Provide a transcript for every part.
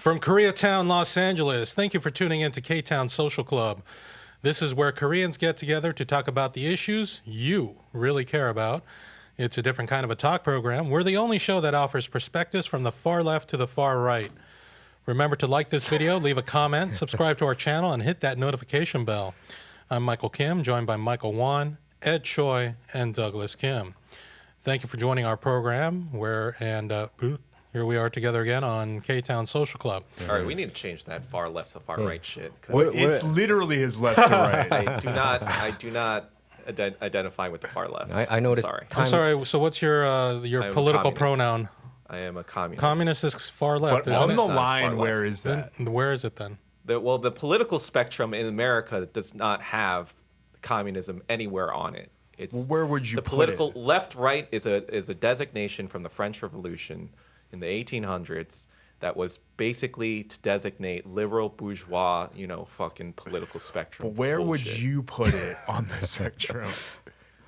From Koreatown, Los Angeles, thank you for tuning in to Ktown Social Club. This is where Koreans get together to talk about the issues you really care about. It's a different kind of a talk program. We're the only show that offers perspectives from the far left to the far right. Remember to like this video, leave a comment, subscribe to our channel, and hit that notification bell. I'm Michael Kim, joined by Michael Wan, Ed Choi, and Douglas Kim. Thank you for joining our program. Here we are together again on Ktown Social Club. All right, we need to change that far left to far right shit. It's literally his left to right. I do not identify with the far left. I noticed. Sorry. I'm sorry. So what's your political pronoun? I am a communist. Communist is far left. But on the line, where is that? Then, where is it then? The political spectrum in America does not have communism anywhere on it. It's where would you the put political it? left-right is a designation from the French Revolution in the 1800s that was basically to designate liberal bourgeois, fucking political spectrum. But where bullshit. would you put it on the spectrum?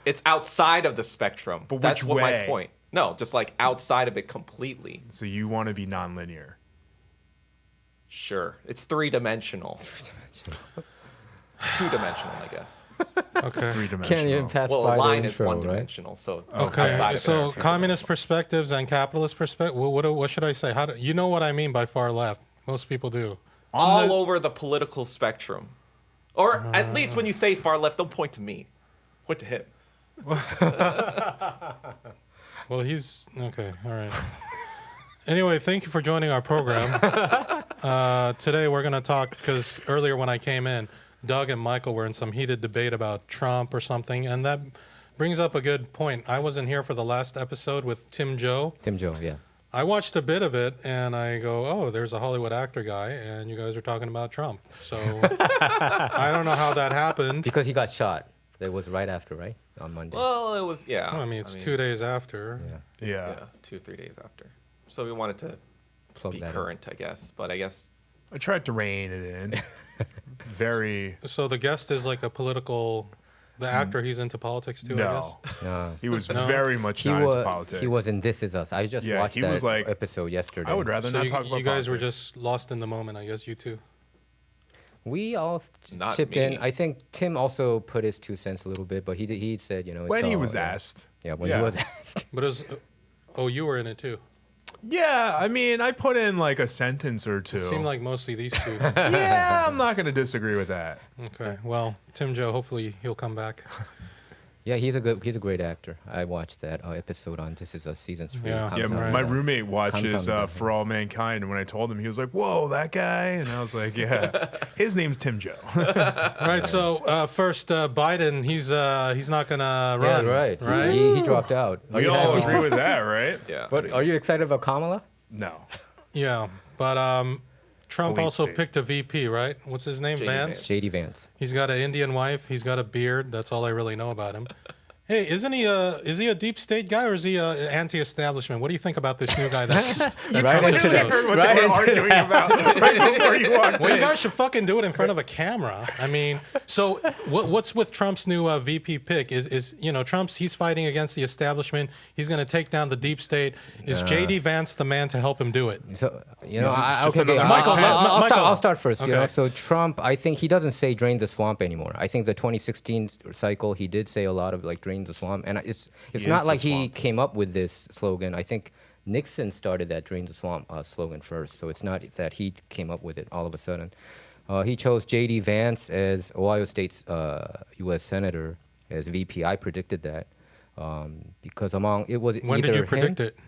It's outside of the spectrum. But that's which what way? my point. No, just like outside of it completely. So you want to be nonlinear? Sure. It's three-dimensional. Two-dimensional, I guess. Okay. Three-dimensional. Can't even pass Well, by a the line is intro, one-dimensional, so Okay. outside of So it. communist perspectives and capitalist perspective. What should I say? You know what I mean by far left? Most people do. All over the political spectrum. Or at least when you say far left, don't point to me. Point to him. Well, he's okay. All right. Anyway, thank you for joining our program. Today we're going to talk because earlier when I came in, Doug and Michael were in some heated debate about Trump or something, and that brings up a good point. I wasn't here for the last episode with Tim Joe. Tim Joe, yeah. I watched a bit of it, and I go, oh, there's a Hollywood actor guy, and you guys are talking about Trump. So I don't know how that happened. Because he got shot. It was right after, right? On Monday. Well, it was, yeah. Well, I mean, it's 2 days after. Yeah. Yeah. 2-3 days after. So we wanted to Plug be that in. current, I guess. But I guess I tried to rein it in. Very. So the guest is like a political... The actor, he's into politics too, I guess? No. He was very much not into politics. He was in This Is Us. I just watched he that was like, episode yesterday. I would rather So not talk about you guys were politics. just lost in the moment, I guess, you two. We all Not chipped me. in. I think Tim also put his 2 cents a little bit, but he said, it's When he all- was yeah. asked. Yeah, when he was asked. But it was... Oh, you were in it too. Yeah, I mean, I put in like a sentence or two. Seemed like mostly these two. Yeah, I'm not going to disagree with that. Okay, well, Tim Joe, hopefully he'll come back. Yeah, he's a great actor. I watched that episode on This Is Us season 3. Yeah. Yeah, Comes out my of that. roommate watches Comes out For All Mankind, and when I told him, he was like, "Whoa, that guy!" And I was like, "Yeah, his name's Tim Joe." Right, so first, Biden, he's not gonna Yeah, run. right. He dropped out. We all agree with that, right? yeah. But are you excited about Kamala? No. Yeah, but Trump Police also state. picked a VP, right? What's his name? JD Vance? Vance. JD Vance. He's got an Indian wife. He's got a beard. That's all I really know about him. Hey, isn't he is he a deep state guy or is he a anti-establishment? What do you think about this new guy? That Right into I heard what Right they were into arguing about right before you walked well, you in. guys should fucking do it in front of a camera. I mean, so what's with Trump's new VP pick? Is Trump's he's fighting against the establishment. He's going to take down the deep state. Is JD Vance the man to help him do it? So just okay, another Michael, I'll start first. Okay. So Trump, I think he doesn't say drain the swamp anymore. I think the 2016 cycle he did say a lot of like drain the swamp, and it's is not the like he swamp. came up with this slogan. I think Nixon started that drain the swamp slogan first. So it's not that he came up with it all of a sudden. He chose JD Vance as Ohio State's U.S. Senator as VP. I predicted that because it was When either did you predict him, it?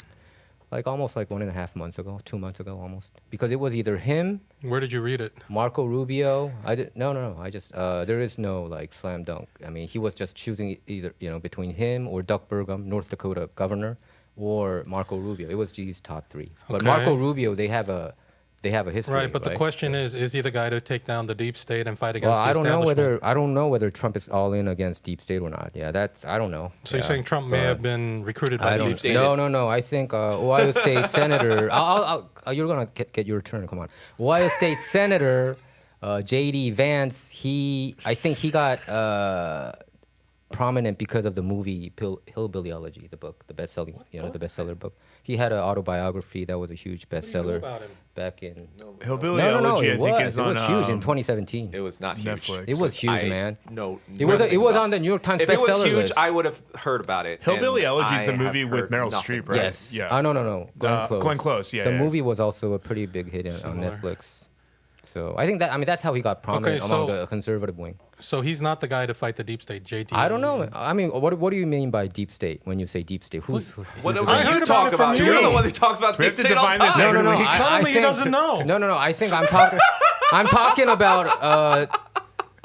Like almost like 1.5 months ago, 2 months ago almost. Because it was either him, Where did you read it? Marco Rubio. No. I just there is no like slam dunk. I mean, he was just choosing either between him or Doug Burgum, North Dakota governor, or Marco Rubio. It was G's top 3. But Okay. Marco Rubio, they have a history. Right, but the question is he the guy to take down the deep state and fight against Well, the establishment? I don't know whether Trump is all in against deep state or not. Yeah, I don't know. So you're Yeah, saying Trump may but- have been recruited by I the don't. deep state? No. I think Ohio State Senator. You're gonna get your turn. Come on. Ohio State Senator JD Vance. I think he got prominent because of the movie Hillbillyology, the book, the best-selling, the bestseller book. He had an autobiography that was a huge What do you know bestseller about him? back in. Hillbilly No, Elegy, it I think, was. is It on was huge in 2017. It was not huge. Netflix. It was huge, man. No, It was. It was on the New York Times If it was bestseller huge, list. I would have heard about it. Hillbilly and Elegy is the I movie have with heard Meryl nothing. Streep, right? Yes. Yeah. Oh no. Glenn Close. Glenn Close, yeah, The yeah. movie was also a pretty big hit on Similar. Netflix. So I think that that's how he got prominent Okay, among so- the conservative wing. So he's not the guy to fight the deep state, JT. I don't know. I mean, what do you mean by deep state when you say deep state? Who's What the do guy? I heard you about talk it from about? you. You're the one who talks about We deep have to state all the define this time. every No. week. Suddenly he think- doesn't know. No. I think I'm talking. I'm talking about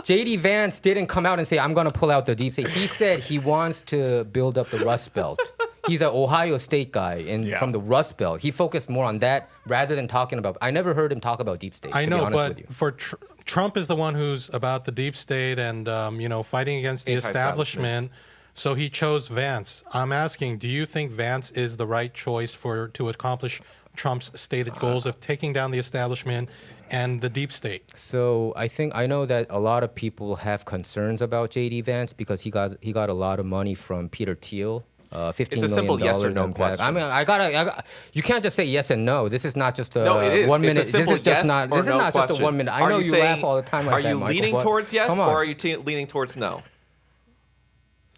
JD Vance didn't come out and say I'm going to pull out the deep state. He said he wants to build up the Rust Belt. He's an Ohio State guy Yeah. from the Rust Belt. He focused more on that rather than talking about. I never heard him talk about deep state. I to be know, honest with but you. for Trump is the one who's about the deep state and fighting against the establishment. So he chose Vance. I'm asking, do you think Vance is the right choice to accomplish Trump's stated goals of taking down the establishment and the deep state? So I know that a lot of people have concerns about JD Vance because he got a lot of money from Peter Thiel. $15 It's a million simple yes or no in back. question. I mean, I got. You can't just say yes and no. This is not just a No, it is. 1 minute. It's a simple this is just yes not. or This is no not just a question. 1 minute. I Are know you you saying- laugh all the time like Are that, you Michael, leaning but towards yes come on. or are you leaning towards no?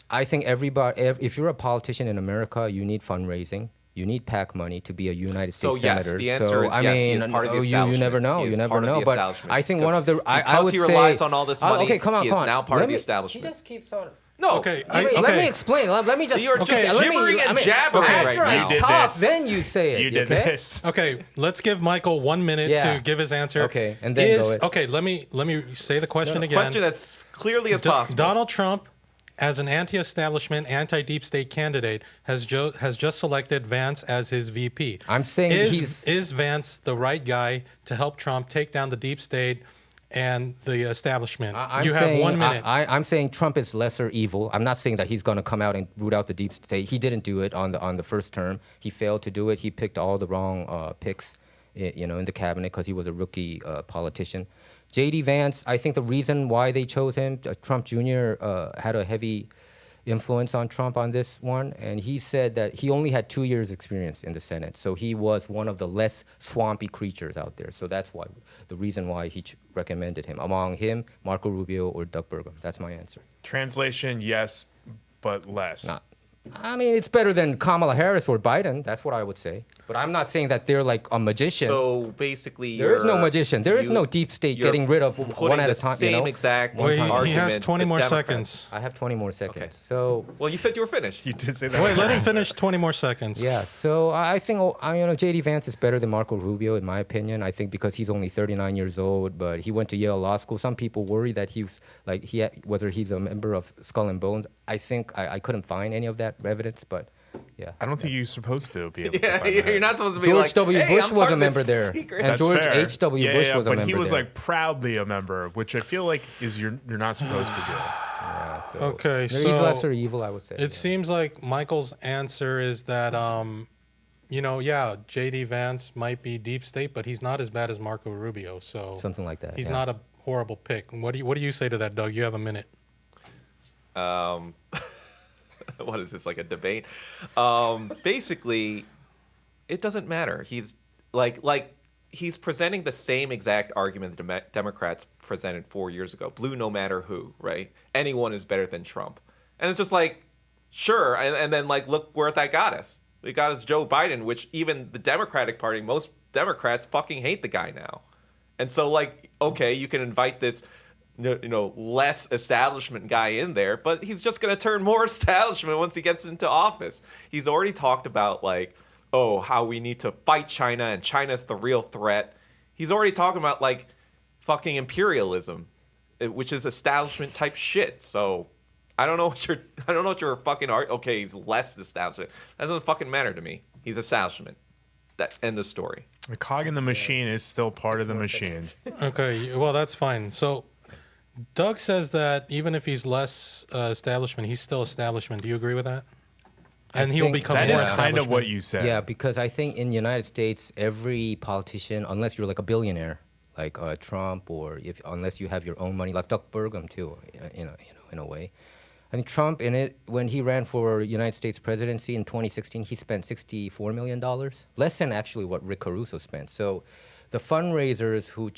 I think everybody. If you're a politician in America, you need fundraising. You need PAC money to be a United So States yes, senator. the answer so is I yes, he mean, is part of the you establishment. never know. He You is never part of know. the But establishment. I think one of the. I Because would he say. relies on all this money, Okay, come on, he come is on. now part of Let the me- establishment. He just keeps on. No. Okay, Let me explain. Let me just. You're just let me- gibbering and let me- jabbering After right I now. You did talk, this. then you say it. You did okay? this. Okay, let's give Michael 1 minute Yeah. to give his answer. Okay, and then go it. Okay, let me say the question again. Question as clearly as possible. Donald Trump, as an anti-establishment, anti-deep state candidate, has just selected Vance as his VP. I'm saying is Vance the right guy to help Trump take down the deep state and the establishment? You have 1 minute. I'm saying Trump is lesser evil. I'm not saying that he's going to come out and root out the deep state. He didn't do it on the first term. He failed to do it. He picked all the wrong picks, in the cabinet because he was a rookie politician. JD Vance, I think the reason why they chose him, Trump Jr. Had a heavy influence on Trump on this one, and he said that he only had 2 years experience in the Senate, so he was one of the less swampy creatures out there. So that's why the reason why he recommended him. Among him, Marco Rubio or Doug Burgum. That's my answer. Translation, yes, but less. Not. I mean, it's better than Kamala Harris or Biden. That's what I would say. But I'm not saying that they're like a magician. So basically, There is no magician. There is no deep state you're getting rid of putting one at the a time. Same exact Wait, argument. he has 20 the more Democrats- seconds. I have 20 more seconds. Okay. So Well, you said you were finished. You did say that. Wait, let him finish 20 more seconds. yeah, so I think JD Vance is better than Marco Rubio in my opinion. I think because he's only 39 years old, but he went to Yale Law School. Some people worry that he's like whether he's a member of Skull and Bones. I think I couldn't find any of that evidence, but yeah. I don't think you're supposed to be able to Yeah, find you're that. not supposed to be George like, W. hey, Bush I'm was part a of this member there, secret. and That's George fair. H.W. Bush was a but member he was there. like proudly a member, which I feel like is you're not supposed to do. Yeah, so Okay, he's so lesser evil, I would say. It seems like Michael's answer is that, JD Vance might be deep state, but he's not as bad as Marco Rubio. So Something like that. he's yeah. not a horrible pick. What do you say to that, Doug? You have a minute. What is this, like a debate? Basically, it doesn't matter. He's he's presenting the same exact argument the Democrats presented 4 years ago. Blue no matter who, right? Anyone is better than Trump. And it's just like, sure. And then like, look where that got us. We got us Joe Biden, which even the Democratic Party, most Democrats fucking hate the guy now. And so like, okay, you can invite this less establishment guy in there, but he's just going to turn more establishment once he gets into office. He's already talked about like, oh, how we need to fight China and China's the real threat. He's already talking about like fucking imperialism, which is establishment type shit. So I don't know what you're fucking okay, he's less establishment. That doesn't fucking matter to me. He's establishment. That's end of story. The cog in the machine is still part of the machine. Okay, well, that's fine. So Doug says that even if he's less establishment, he's still establishment. Do you agree with that? And he'll think become That more is kind of what establishment. you said. Yeah, because I think in the United States, every politician, unless you're like a billionaire, like Trump, or unless you have your own money, like Doug Burgum too, in a way. I think Trump when he ran for United States presidency in 2016, he spent $64 million, less than actually what Rick Caruso spent. So the fundraisers who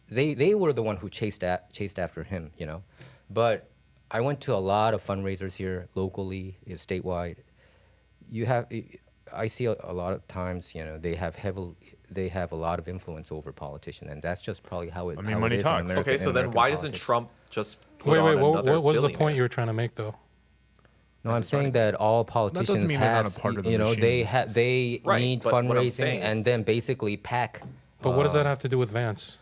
they were the one who chased after him, you know. But I went to a lot of fundraisers here locally, statewide. I see a lot of times, you know, they have a lot of influence over politicians, and that's just probably how it. I mean, how money it is talks. Okay, so then American why doesn't politics. Trump just put Wait, on another what was the point billionaire? you were trying to make, though? No, I'm saying that all politicians mean they're not have, a part of the you know, they machine. they Right, need but what I'm fundraising saying and is- then basically pack. But what does that have to do with Vance?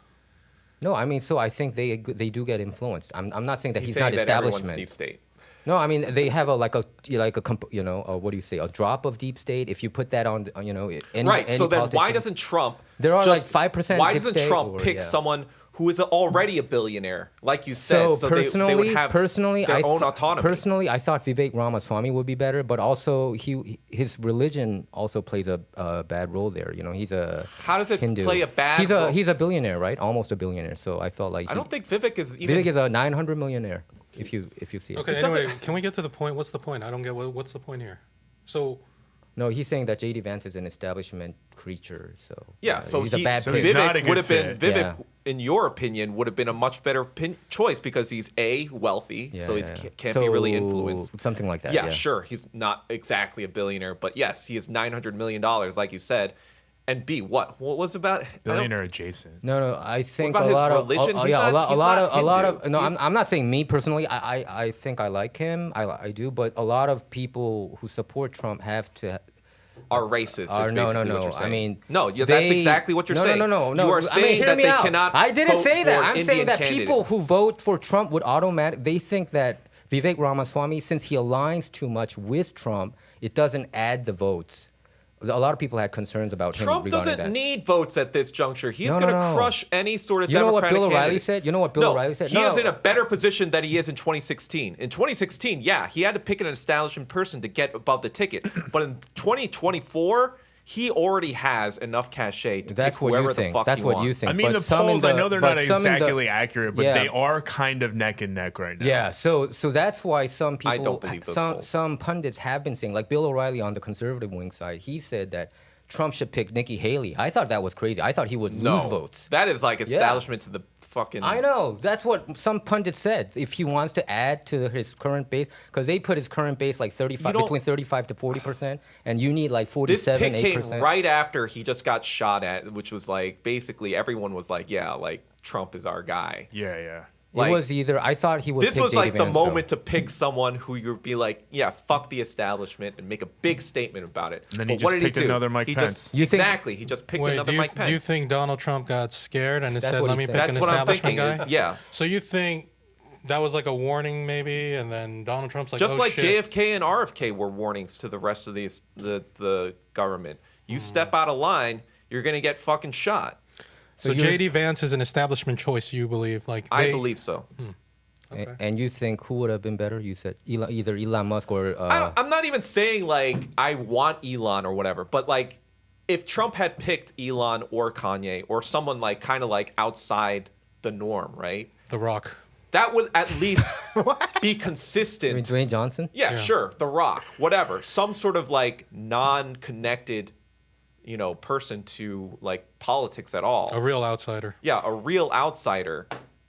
No, I mean, so I think they do get influenced. I'm not saying that He's he's saying not that everyone's establishment. deep state. No, I mean they have what do you say, a drop of deep state. If you put that on, you know, any, Right. any So then why politician- doesn't Trump There are just, like 5% Why deep doesn't state Trump or- pick yeah. someone who is already a billionaire, like you said, so personally, they would have their own autonomy? Personally, I thought Vivek Ramaswamy would be better, but also his religion also plays a bad role there. You know, he's a How does it Hindu. play a bad role? He's a billionaire, right? Almost a billionaire. So I felt like I don't think Vivek is even. Vivek is a 900 millionaire. If you see it. Okay, It doesn't- anyway, can we get to the point? What's the point? I don't get what's the point here. So, No, he's saying that JD Vance is an establishment creature. So Yeah, so he's a bad so pick. he's not a Vivek good would have been fit. Vivek, Yeah. in your opinion, would have been a much better choice because he's wealthy, so he can't be really influenced. Something like that. Yeah, sure, he's not exactly a billionaire, but yes, he is $900 million, like you said. And B, what was about I don't- Billionaire adjacent. No, I think about a his lot of religion? He's yeah, not- a he's lot not of Hindu. no, He's- I'm not saying me personally. I think I like him. I do, but a lot of people who support Trump have to. are racist. Is No, basically what you're I saying. mean, no, that's they- exactly what you're saying. No. You are I mean, saying hear that me they out. cannot. I didn't vote say that. for an I'm saying Indian that candidate. people who vote for Trump would they think that Vivek Ramaswamy, since he aligns too much with Trump, it doesn't add the votes. A lot of people had concerns about him Trump regarding doesn't that. need votes at this juncture. He's No, going to no. crush any sort of You know what Democratic Bill O'Reilly candidate. said? You know what Bill No, O'Reilly said? he is in a better position than he is in 2016. In 2016, yeah, he had to pick an establishment person to get above the ticket. But in 2024, he already has enough cachet to That's pick what you whoever the think. fuck That's he what you wants. think. I mean, But the some in polls, I know they're not but some in the- exactly accurate, but Yeah. they are kind of neck and neck right now. Yeah, so that's why some people, I don't believe those polls. some pundits have been saying, like Bill O'Reilly on the conservative wing side, he said that Trump should pick Nikki Haley. I thought that was crazy. I thought he would No, lose votes. that is like establishment to the fucking. I know. That's what some pundits said. If he wants to add to his current base, because they put his current base like 35, don't- between 35 to 40%, and you need like This 47, pick came 8%. right after he just got shot at, which was like basically everyone was like, yeah, like Trump is our guy. Yeah. Like, it was either, I thought he would This pick was JD like the Vance, though. moment to pick someone who you'd be like, yeah, fuck the establishment and make a big statement about it. And then he But just what did picked he do? another Mike He Pence. Just, You think- exactly. He just picked wait, another Mike Pence. do you think Donald Trump got scared and said, what "Let he me said. pick That's an what I'm establishment thinking. guy"? Yeah. So you think that was like a warning, maybe, and then Donald Trump's like, Just "Oh like shit." JFK and RFK were warnings to the rest of the government. You step out of line, you're gonna get fucking shot. So you're- JD Vance is an establishment choice. You believe? Like I they- believe so. And you think who would have been better? You said either Elon Musk or... I'm not even saying like I want Elon or whatever, but like if Trump had picked Elon or Kanye or someone like kind of like outside the norm, right? The Rock. That would at least be I mean, consistent. Dwayne Johnson? Yeah, Yeah. sure. The Rock, whatever. Some sort of like non-connected, person to like politics at all. A real outsider. Yeah, a real outsider.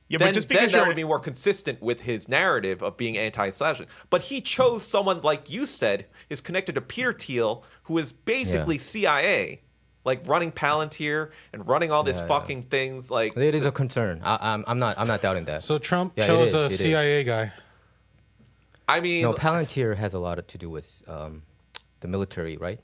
Yeah, then, but just then because that you're would be more consistent with his narrative of being anti-establishment. But he chose someone like you said is connected to Peter Thiel, who is basically CIA, like running Palantir and running all this fucking things. Like It is a concern. I'm not doubting that. So Trump Yeah, it chose is, a it is. CIA guy. I mean, No, Palantir has a lot to do with the military, right?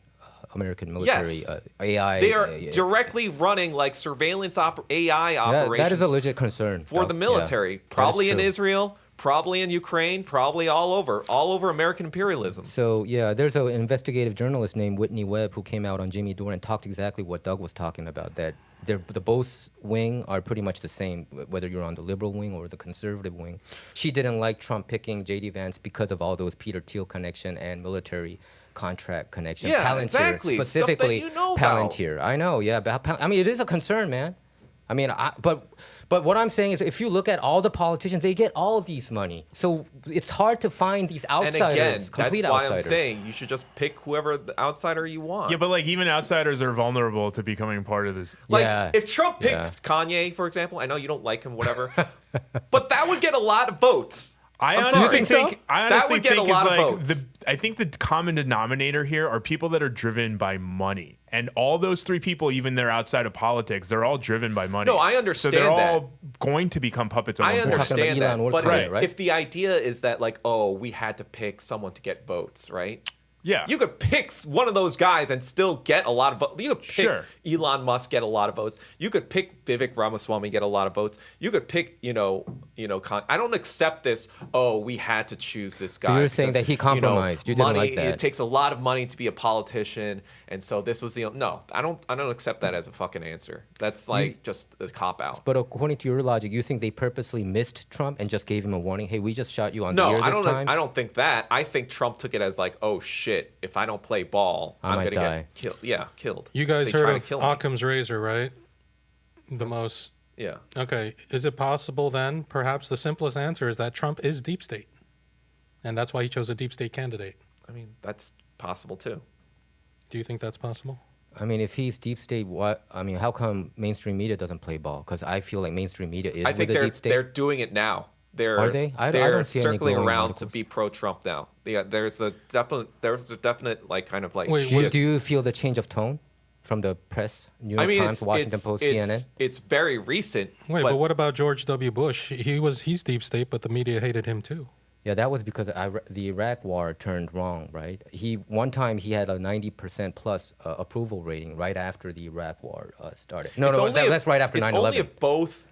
American military, Yes. AI. they are directly running like surveillance AI Yeah, operations. that is a legit concern. for the military, probably in true. Israel, probably in Ukraine, probably all over American imperialism. So yeah, there's an investigative journalist named Whitney Webb who came out on Jimmy Dore and talked exactly what Doug was talking about. That the both wing are pretty much the same, whether you're on the liberal wing or the conservative wing. She didn't like Trump picking JD Vance because of all those Peter Thiel connection and military contract connection. Yeah, Palantir, exactly. Stuff that specifically you know about. Palantir. I know, yeah. But I mean, it is a concern, man. I mean, but what I'm saying is, if you look at all the politicians, they get all these money. So it's hard to find these outsiders, And again, complete that's why outsiders. I'm saying you should just pick whoever the outsider you want. Yeah, but like even outsiders are vulnerable to becoming part of this. Like, Yeah. if Trump picked Yeah. Kanye, for example, I know you don't like him, whatever, but that would get a lot of votes. I I'm honestly sorry. think I That honestly would get think a lot is of like votes. I think the common denominator here are people that are driven by money. And all those three people, even they're outside of politics, they're all driven by money. No, I understand So they're that. all going to become puppets of I one board. talking about understand that, Elon but Musk, if, right? if the idea is that like, oh, we had to pick someone to get votes, right? Yeah. You could pick one of those guys and still get a lot of votes. You could pick Sure. Elon Musk, get a lot of votes. You could pick Vivek Ramaswamy, get a lot of votes. You could pick, I don't accept this. Oh, we had to choose this guy. you're saying because, that he compromised. You didn't money, like that. It takes a lot of money to be a politician, and so this was the no. I don't accept that as a fucking answer. That's like just a cop out. But according to your logic, you think they purposely missed Trump and just gave him a warning? Hey, we just shot you on the No, air this time. I don't think that. I think Trump took it as like, oh shit, if I don't play ball, I I'm might gonna die. get killed. Yeah, killed. You guys They heard try to of kill me. Occam's razor, right? The most. Yeah. Okay. Is it possible then? Perhaps the simplest answer is that Trump is deep state, and that's why he chose a deep state candidate. I mean, that's possible too. Do you think that's possible? I mean, if he's deep state, how come mainstream media doesn't play ball? Because I feel like mainstream media is I with think the they're deep state. they're doing it now. Are they? I they're don't see any circling glowing around articles. to be pro-Trump now. Yeah, there's a definite like kind of like. Wait, shift. Do you feel the change of tone from the press, New York Times, Washington Post, CNN? It's very recent. Wait, but what about George W. Bush? He's deep state, but the media hated him too. Yeah, that was because the Iraq war turned wrong, right? One time he had a 90% plus approval rating right after the Iraq war started. That's right after 9/11. It's only if both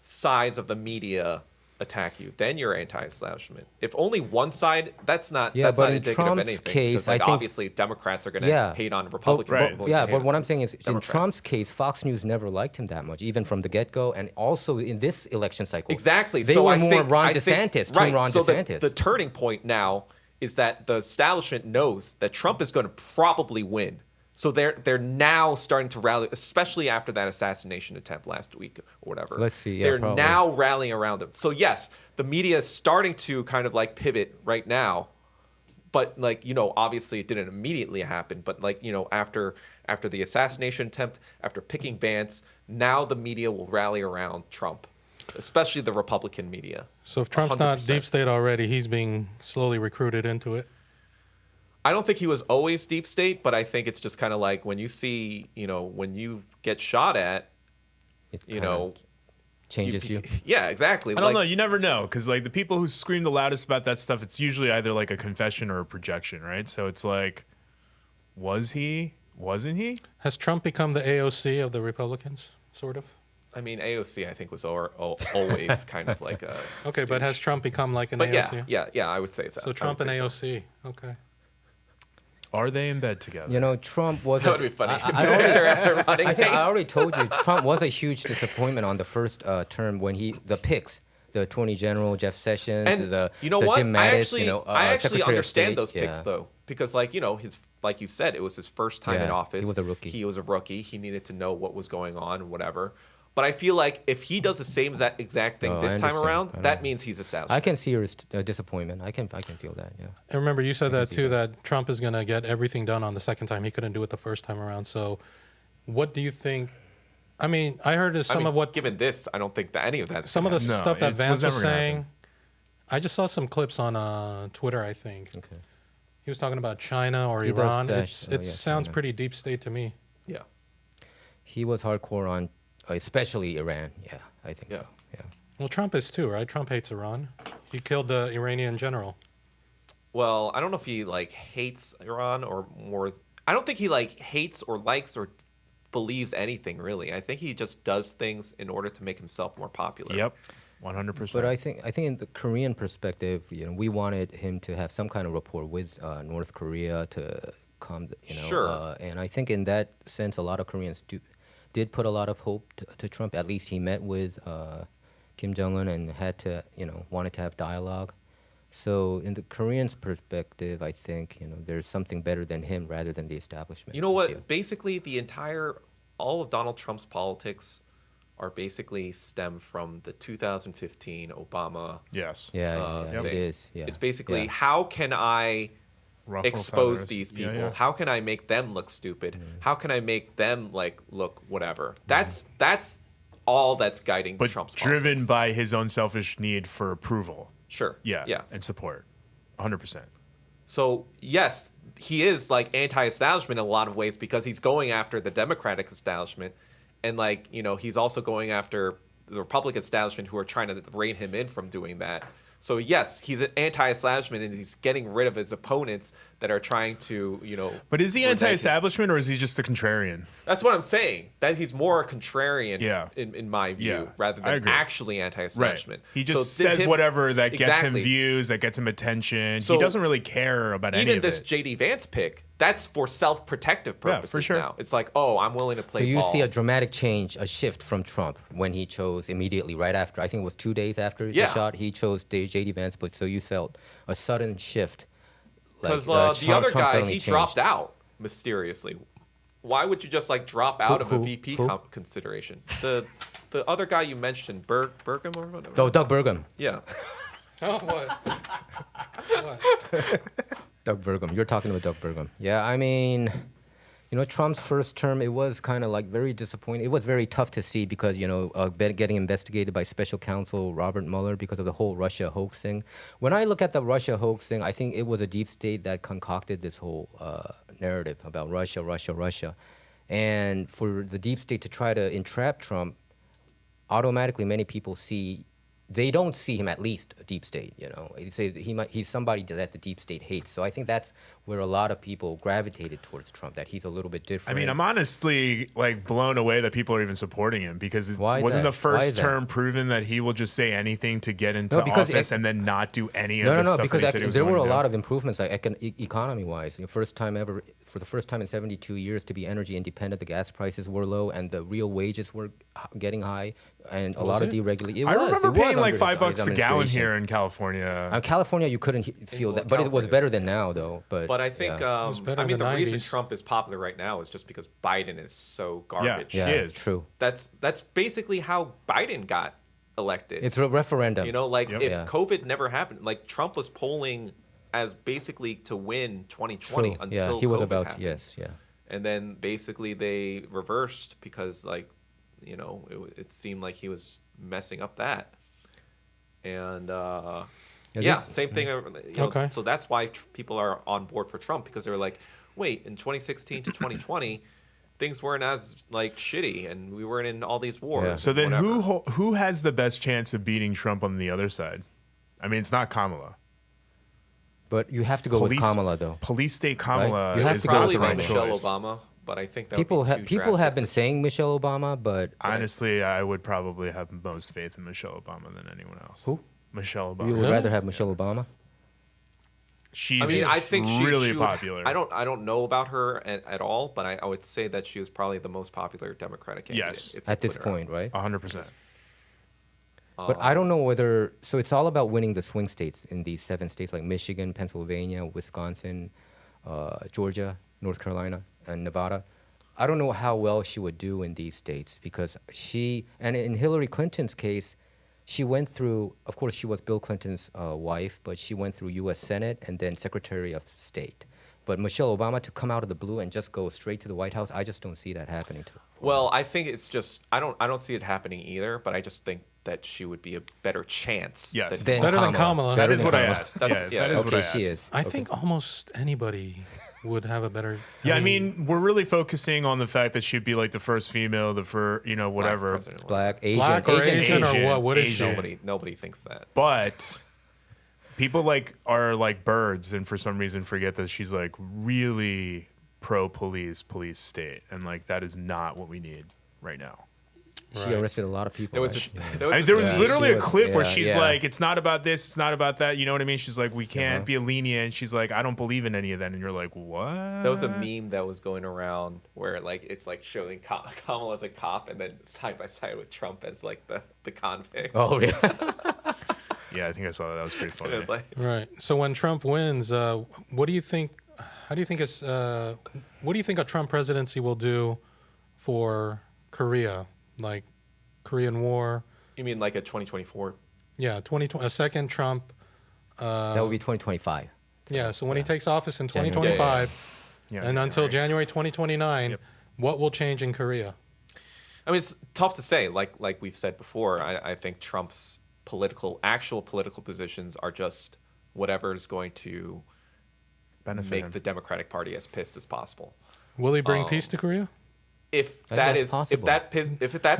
sides of the media attack you, then you're anti-establishment. If only one side, that's not Yeah, that's but not in indicative Trump's of anything. case, 'Cause, like, I think- obviously Democrats are going to hate on Republicans. Right. going to hate But on what I'm saying is, in Democrats. Trump's case, Fox News never liked him that much, even from the get-go, and also in this election cycle. Exactly. They so were I more think, Ron I think- DeSantis, right. Team Ron so DeSantis. The turning point now is that the establishment knows that Trump is going to probably win. So they're now starting to rally, especially after that assassination attempt last week or whatever. Let's see, yeah, they're probably. now rallying around him. So yes, the media is starting to kind of like pivot right now, but like obviously it didn't immediately happen. But like after the assassination attempt, after picking Vance, now the media will rally around Trump, especially the Republican media. So if Trump's not 100%. deep state already, he's being slowly recruited into it. I don't think he was always deep state, but I think it's just kind of like when you see, when you get shot at, It you kinda know, changes you. Yeah, exactly. I don't know. You never know because like the people who scream the loudest about that stuff, it's usually either like a confession or a projection, right? So it's like, was he? Wasn't he? Has Trump become the AOC of the Republicans, sort of? I mean, AOC I think was always kind of like a. Okay, but has Trump become like an But AOC? yeah, I would say so. So Trump and AOC. Okay. Are they in bed together? You know, Trump was. That would be funny. I already, After a running I think thing. I already told you, Trump was a huge disappointment on the first term when the picks, the Attorney General Jeff Sessions, And the you know the what? Jim I Mattis, actually, I actually Secretary of understand State. those picks Yeah. though, because like his like you said, it was his first time in Yeah, office. he was a rookie. He was a rookie. He needed to know what was going on and whatever. But I feel like if he does the same exact thing Oh, I this time understand. around, I that know. means he's established. I can see your disappointment. I can feel that. Yeah. And remember, you said that too, that Trump is going to get everything done on the second time. He couldn't do it the first time around. So what do you think? I mean, I heard of what given this, I don't think that any of that. some of the No, stuff that it Vance was was never gonna saying. happen. I just saw some clips on Twitter, I think. Okay. He was talking about China or He does Iran. bash- It sounds China. pretty deep state to me. Yeah. He was hardcore on, especially Iran. Yeah, I think Yeah. so. Yeah. Well, Trump is too, right? Trump hates Iran. He killed the Iranian general. Well, I don't know if he like hates Iran or more. I don't think he like hates or likes or believes anything really. I think he just does things in order to make himself more popular. Yep, 100%. But I think in the Korean perspective, we wanted him to have some kind of rapport with North Korea to come, Sure. And I think in that sense, a lot of Koreans did put a lot of hope to Trump. At least he met with Kim Jong-un and had to, wanted to have dialogue. So in the Koreans' perspective, I think, there's something better than him rather than the establishment. You know I feel. what? Basically, all of Donald Trump's politics are basically stem from the 2015 Obama. Yes. Yeah, thing. it is. Yeah. It's basically Yeah. how can I Ruffle expose feathers. these Yeah, people? yeah. How can I make them look stupid? How can I make them like look whatever? That's all that's guiding But Trump's driven politics. by his own selfish need for approval. Sure. Yeah. Yeah. And support. 100%. So yes, he is like anti-establishment in a lot of ways because he's going after the Democratic establishment, and like he's also going after the Republican establishment who are trying to rein him in from doing that. So yes, he's an anti-establishment and he's getting rid of his opponents that are trying to But is he renege his- anti-establishment or is he just a contrarian? That's what I'm saying. That he's more a contrarian Yeah. in my view Yeah, rather I than agree. actually anti-establishment. He just So says whatever that gets him Exactly. views, that gets him attention. So he doesn't really care about any Even of this it. JD Vance pick, that's for self-protective Yeah, purposes for sure. now. It's like, oh, I'm willing to play So you ball. see a dramatic change, a shift from Trump when he chose immediately right after. I think it was 2 days after Yeah. the shot. He chose JD Vance, but so you felt a sudden shift. Because the the other guy, suddenly he changed. dropped out mysteriously. Why would you just like drop out of a Who? VP Who? consideration? The other guy you mentioned, Burgum or whatever. Oh, Doug Burgum. Yeah. Oh, what? Doug Burgum. You're talking about Doug Burgum. Yeah, I mean, Trump's first term, it was kind of like very disappointing. It was very tough to see because, getting investigated by special counsel Robert Mueller because of the whole Russia hoax thing. When I look at the Russia hoax thing, I think it was a deep state that concocted this whole narrative about Russia. And for the deep state to try to entrap Trump, automatically many people they don't see him at least a deep state, They say he's somebody that the deep state hates. So I think that's where a lot of people gravitated towards Trump, that he's a little bit I different. mean, I'm honestly like blown away that people are even supporting him because Why is wasn't that? the first Why is that? term proven that he will just say anything to get into No, because office and then not do any of No, the stuff because that he said he was there going were a to do? lot of improvements, like economy-wise. First time ever, for the first time in 72 years, to be energy independent. The gas prices were low, and the real wages were getting high, and a lot of deregulation. I remember paying like $5 a his gallon administration. here in California. California, you couldn't feel that, but it was California's- better than now, though. But I think, yeah. was better I in mean, the the reason 90s. Trump is popular right now is just because Biden is so garbage. yeah, He it's is. true. That's basically how Biden got elected. It's a referendum. Like Yep. if Yeah. COVID never happened, like Trump was polling as basically to win 2020 True. until Yeah, he was COVID about happened. yes, yeah. And then basically they reversed because it seemed like he was messing up that. And this- same thing. Okay. So that's why people are on board for Trump because they're like, wait, in 2016 to 2020, things weren't as like shitty, and we weren't in all these wars. Yeah. So then whatever. who has the best chance of beating Trump on the other side? I mean, it's not Kamala. But you have to go with Kamala, though. Police state Kamala You have is to go not Probably the with by right Michelle choice. Obama, but I think that People would be too people have drastic. been saying Michelle Obama, but Honestly, I would probably have most faith in Michelle Obama than anyone else. Who? Michelle Obama. you would rather have Michelle Obama. She's I mean, I think really she would- popular. I don't know about her at all, but I would say that she was probably the most popular Democratic candidate. Yes. if you At this put her up. point, right? 100%. But I don't know whether. So it's all about winning the swing states in these 7 states like Michigan, Pennsylvania, Wisconsin, Georgia, North Carolina, and Nevada. I don't know how well she would do in these states because and in Hillary Clinton's case, she went through, of course, she was Bill Clinton's wife, but she went through U.S. Senate and then Secretary of State. But Michelle Obama to come out of the blue and just go straight to the White House, I just don't see that happening. Well, I think it's just I don't see it happening either, but I just think that she would be a better chance. Yes. than- Better than Kamala. That Better is than what I Kamala. asked. That's- Yeah, that is what I Okay, asked. she is. I Okay. think almost anybody would have a better. Yeah, I mean, we're really focusing on the fact that she'd be like the first female, the first, whatever. President. Black, Asian, Black or Asian, or Asian, what? What is Asian. she? Nobody thinks that. But people are like birds, and for some reason forget that she's like really pro police state, and like that is not what we need right now. She Right. arrested a lot of people. There was right? this, Yeah. there was, I mean, this there was meme- literally She a was- clip where yeah, she's yeah. like, "It's not about this, it's not about that." You know what I mean? She's like, "We can't Uh-huh. be lenient." She's like, "I don't believe in any of that," and you're like, "What?" There was a meme that was going around where like it's like showing Kamala as a cop and then side by side with Trump as like the convict. Oh, yeah. Yeah, I think I saw that. That was pretty funny. It was like Right. So when Trump wins, what do you think? How do you think what do you think a Trump presidency will do for Korea? Like, Korean War. You mean like a 2024? Yeah, a second Trump. That would be 2025. Yeah, so when he takes office in January. 2025 Yeah, and until January 2029, what will change in Korea? I mean, it's tough to say. Like we've said before, I think Trump's actual political positions are just whatever is going to Benefit make him. the Democratic Party as pissed as possible. Will he bring peace to Korea? If I think that that's is if possible. that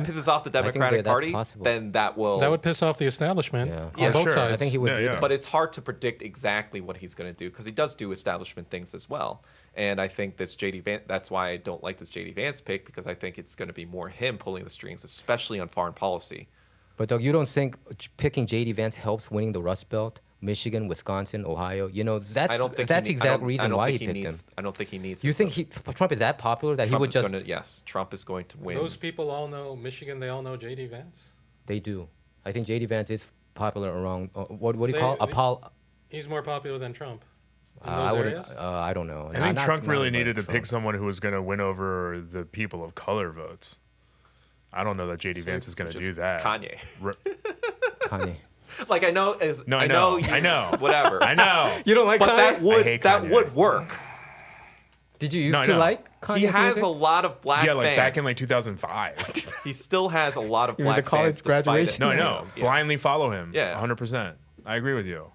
pisses off the Democratic that's Party, possible. then that will. That would piss off the establishment Yeah. on Yeah, both sure. sides. I think he would Yeah, do yeah. that. But it's hard to predict exactly what he's going to do because he does do establishment things as well. And I think this JD Vance, that's why I don't like this JD Vance pick, because I think it's going to be more him pulling the strings, especially on foreign policy. But Doug, you don't think picking JD Vance helps winning the Rust Belt? Michigan, Wisconsin, Ohio. You know, I don't think that's he, the I exact don't- I reason don't why think he picked needs, him. I don't think he needs. You it, think though. Trump is that popular that Trump he would is just? gonna, yes, Trump is going to win. Those people all know Michigan. They all know JD Vance. They do. I think JD Vance is popular around. What do you call They- He's more popular than Trump. In those I would. areas? I don't know. I think Trump really anybody needed to Trump. pick someone who was going to win over the people of color votes. I don't know that JD Vance is going to Just do that. Kanye. R- Kanye. Like I know is No, I I know. know. I know. Whatever. I know. You don't like But Kanye? that I would hate that Kanye. would work. Did you used No, I to know. like Kanye's He has music? a lot of black Yeah, like fans. back in like 2005. He still has a lot of You mean black the college fans. despite it. graduation? No, I know. Yeah. Blindly follow him. Yeah. 100%. I agree with you.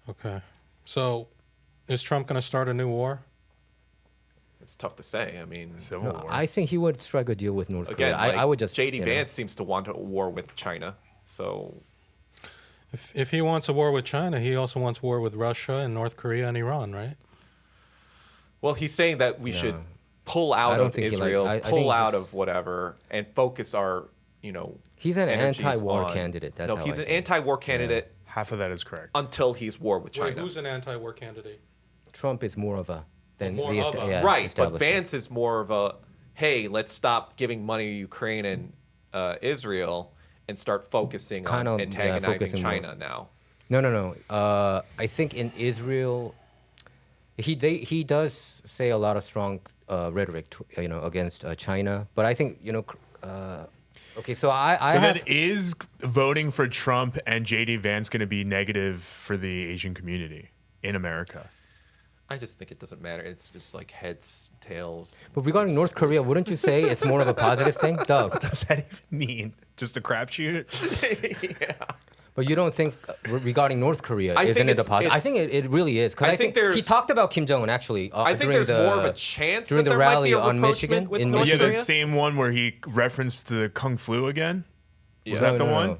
Okay. So, is Trump going to start a new war? It's tough to say. I mean, Civil War. I think he would strike a deal with North again, Korea. I would just. JD you know, Vance seems to want a war with China. So If he wants a war with China, he also wants war with Russia and North Korea and Iran, right? well, he's saying that we should pull I out don't of think he like- Israel, I pull think out he's- of whatever, and focus our, He's an energies anti-war on- candidate. That's no, how he's I an think. anti-war candidate Half of that is correct. until he's war with Wait, China. who's an anti-war candidate? Trump is more of a than More the of a- yeah, Right, but establishment. Vance is more of a, hey, let's stop giving money to Ukraine and Israel and start focusing Kind on of, yeah, antagonizing focusing more. China now. No. I think in Israel, he does say a lot of strong rhetoric, against China. But I think okay, so I So have then is voting for Trump and JD Vance going to be negative for the Asian community in America? I just think it doesn't matter. It's just like heads, tails. But regarding North Korea, wouldn't you say it's more of a positive thing, Doug? What does that even mean? Just a crapshoot? But you don't think regarding North Korea, I isn't think it a it's- positive? I think it really is because I I think think he there's- talked about Kim Jong Un actually. I think during there's the, more of a chance during that the there might rally be a on rapprochement Michigan with in North Yeah, Michigan. the same one where he referenced the Kung Flu again? Was Yeah. that the one?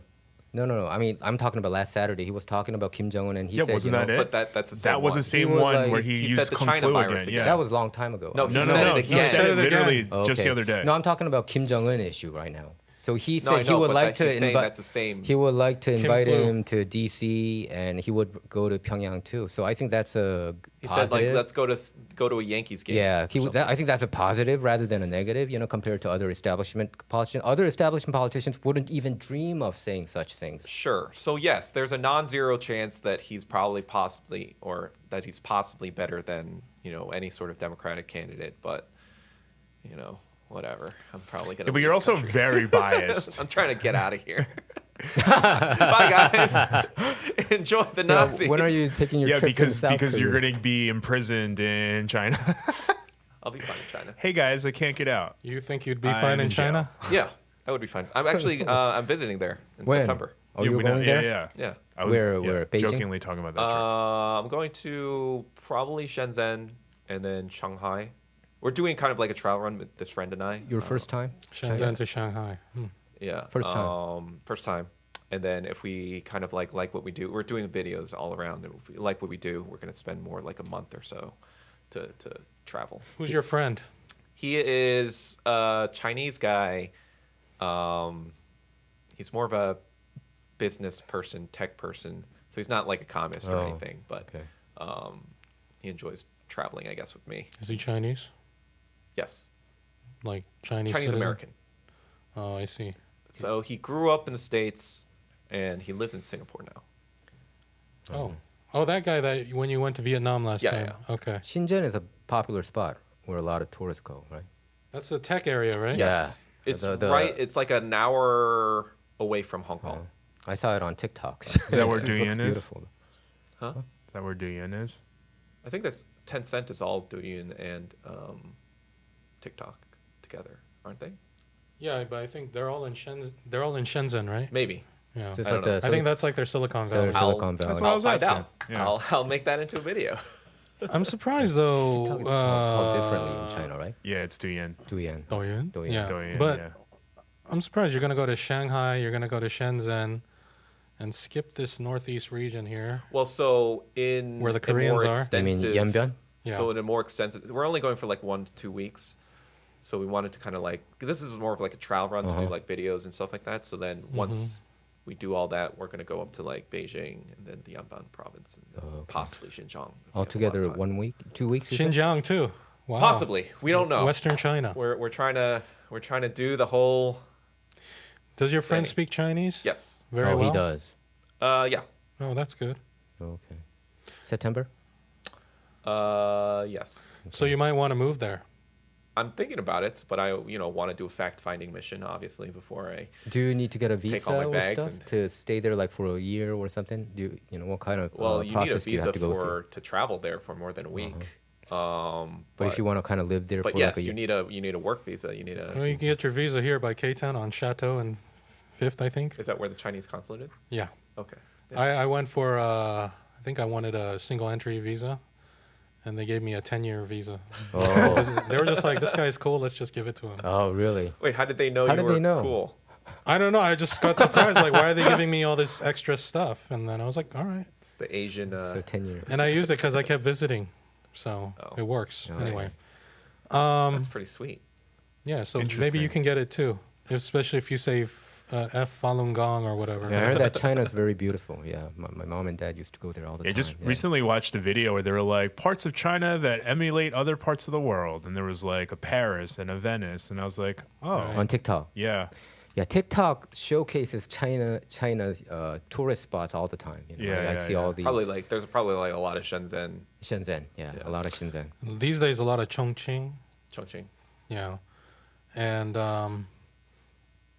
No. I mean, I'm talking about last Saturday. He was talking about Kim Jong Un, and he Yeah, said, wasn't you know, that it? But that's the same That was one. the same was one like- where he he said used the Kung China Flu virus again. again. Yeah. That was a long time ago. No, right? he No, said no, no. it He again. said it again. literally just Okay. the other day. No, I'm talking about Kim Jong Un issue right now. So he No, I said he know, would but like that he's to saying invite. that's the same. He would like to Kim invite flu. him to DC, and he would go to Pyongyang too. So I think that's a He positive. said like let's go to a Yankees game. Yeah, or something. I think that's a positive rather than a negative, compared to other establishment politicians. Other establishment politicians wouldn't even dream of saying such things. Sure. So yes, there's a non-zero chance that he's possibly better than any sort of Democratic candidate, but whatever. I'm probably gonna. Yeah, but leave you're the also country. very biased. I'm trying to get out of here. Bye guys. Enjoy the Nazis. When are you taking your Yeah, trip to because South you're Korea? going to be imprisoned in China. I'll be fine in China. Hey guys, I can't get out. You think you'd be I'm fine in in jail. China? Yeah, that would be fine. I'm actually I'm visiting there in When? September. Oh, you're we know- going there? Yeah. Yeah. I was Where, Beijing? jokingly talking about that trip. I'm going to probably Shenzhen and then Shanghai. We're doing kind of like a travel run with this friend and I. Your first time? Shenzhen to Shanghai. Yeah. First time. First time. And then if we kind of like what we do, we're doing videos all around. And if we like what we do, we're going to spend more like a month or so to travel. Who's your friend? He is a Chinese guy. He's more of a business person, tech person. So he's not like a communist or Oh, anything, but okay. he enjoys traveling, I guess, with me. Is he Chinese? Yes. Like Chinese Chinese citizen? American. Oh, I see. So he grew up in the States and he lives in Singapore now. Oh, that guy that when you went to Vietnam last Yeah, time. Okay. Shenzhen is a popular spot where a lot of tourists go, right? That's the tech area, right? Yeah. Yes. It's The- right. It's like an hour away from Hong Kong. I saw it on TikTok. Is that where it looks Douyin is? beautiful. Huh? Is that where Douyin is? I think that's Tencent is all Douyin and TikTok together, aren't they? Yeah, but I think they're all in Shenzhen, right? Maybe. Yeah. So it's I like don't know. the I think that's like their Silicon Valley. Silicon Silicon That's Valley. what I I'll was find asking. out. Yeah. I'll make that into a video. I'm surprised though. TikTok is called differently in China, right? Yeah, it's Douyin. Douyin. Douyin. Douyin. Yeah. Douyin, but yeah. I'm surprised you're gonna go to Shanghai. You're gonna go to Shenzhen, and skip this northeast region here. Well, so in Where the a Koreans more are? You mean extensive, Yanbian? Yeah. So in a more extensive, we're only going for like 1 to 2 weeks. So we wanted to kind of like, this is more of like a trial run to do like videos and stuff like that. So then once we do all that, we're going to go up to like Beijing and then the Yanbian province and possibly Xinjiang. if we have a lot of Altogether, time. 1 week, 2 weeks? you said? Xinjiang too. Wow. Possibly. We don't know. Western China. We're trying to do the whole, Does your friend Thing. speak Chinese? yes. Very Oh, well. he does. Yeah. Oh, that's good. Okay. September? Yes. So you might want to move there. I'm thinking about it, but I, want to do a fact-finding mission, obviously, before I. Do you need to get a visa Take all my or bags stuff and- to stay there like for a year or something? Do you, what kind of Well, you need a process do you visa have to go through? to travel there for more than a week. But if you want to kind of live there But for yes, like a you year. need a work visa. You need Well, a. you can get your visa here by Ktown on Chateau and Fifth, I think. Is that where the Chinese consulate is? Yeah. Okay. Yeah. I went for I think I wanted a single entry visa, and they gave me a 10-year visa. Oh. They were just like, "This guy's cool. Let's just give it to him." Oh, really? Wait, how did they know How you did were they know? cool? I don't know. I just got surprised. Like, why are they giving me all this extra stuff? And then I was like, all right. It's the Asian. So 10 years. And I used it because I kept visiting, so Oh. it works Nice. anyway. That's pretty sweet. Yeah. So maybe Interesting. you can get it too, especially if you say F Falun Gong or whatever. Yeah, I heard that China's very beautiful. Yeah, my mom and dad used to go there all the I time. just yeah. recently watched a video where they were like parts of China that emulate other parts of the world, and there was like a Paris and a Venice, and I was like, oh, On TikTok. yeah, Yeah, TikTok showcases China's tourist spots all the time. You know? Yeah, I yeah, see yeah. all these. There's probably like a lot of Shenzhen, Shenzhen. Yeah, Yeah. a lot of Shenzhen. These days, a lot of Chongqing. Chongqing. Yeah. And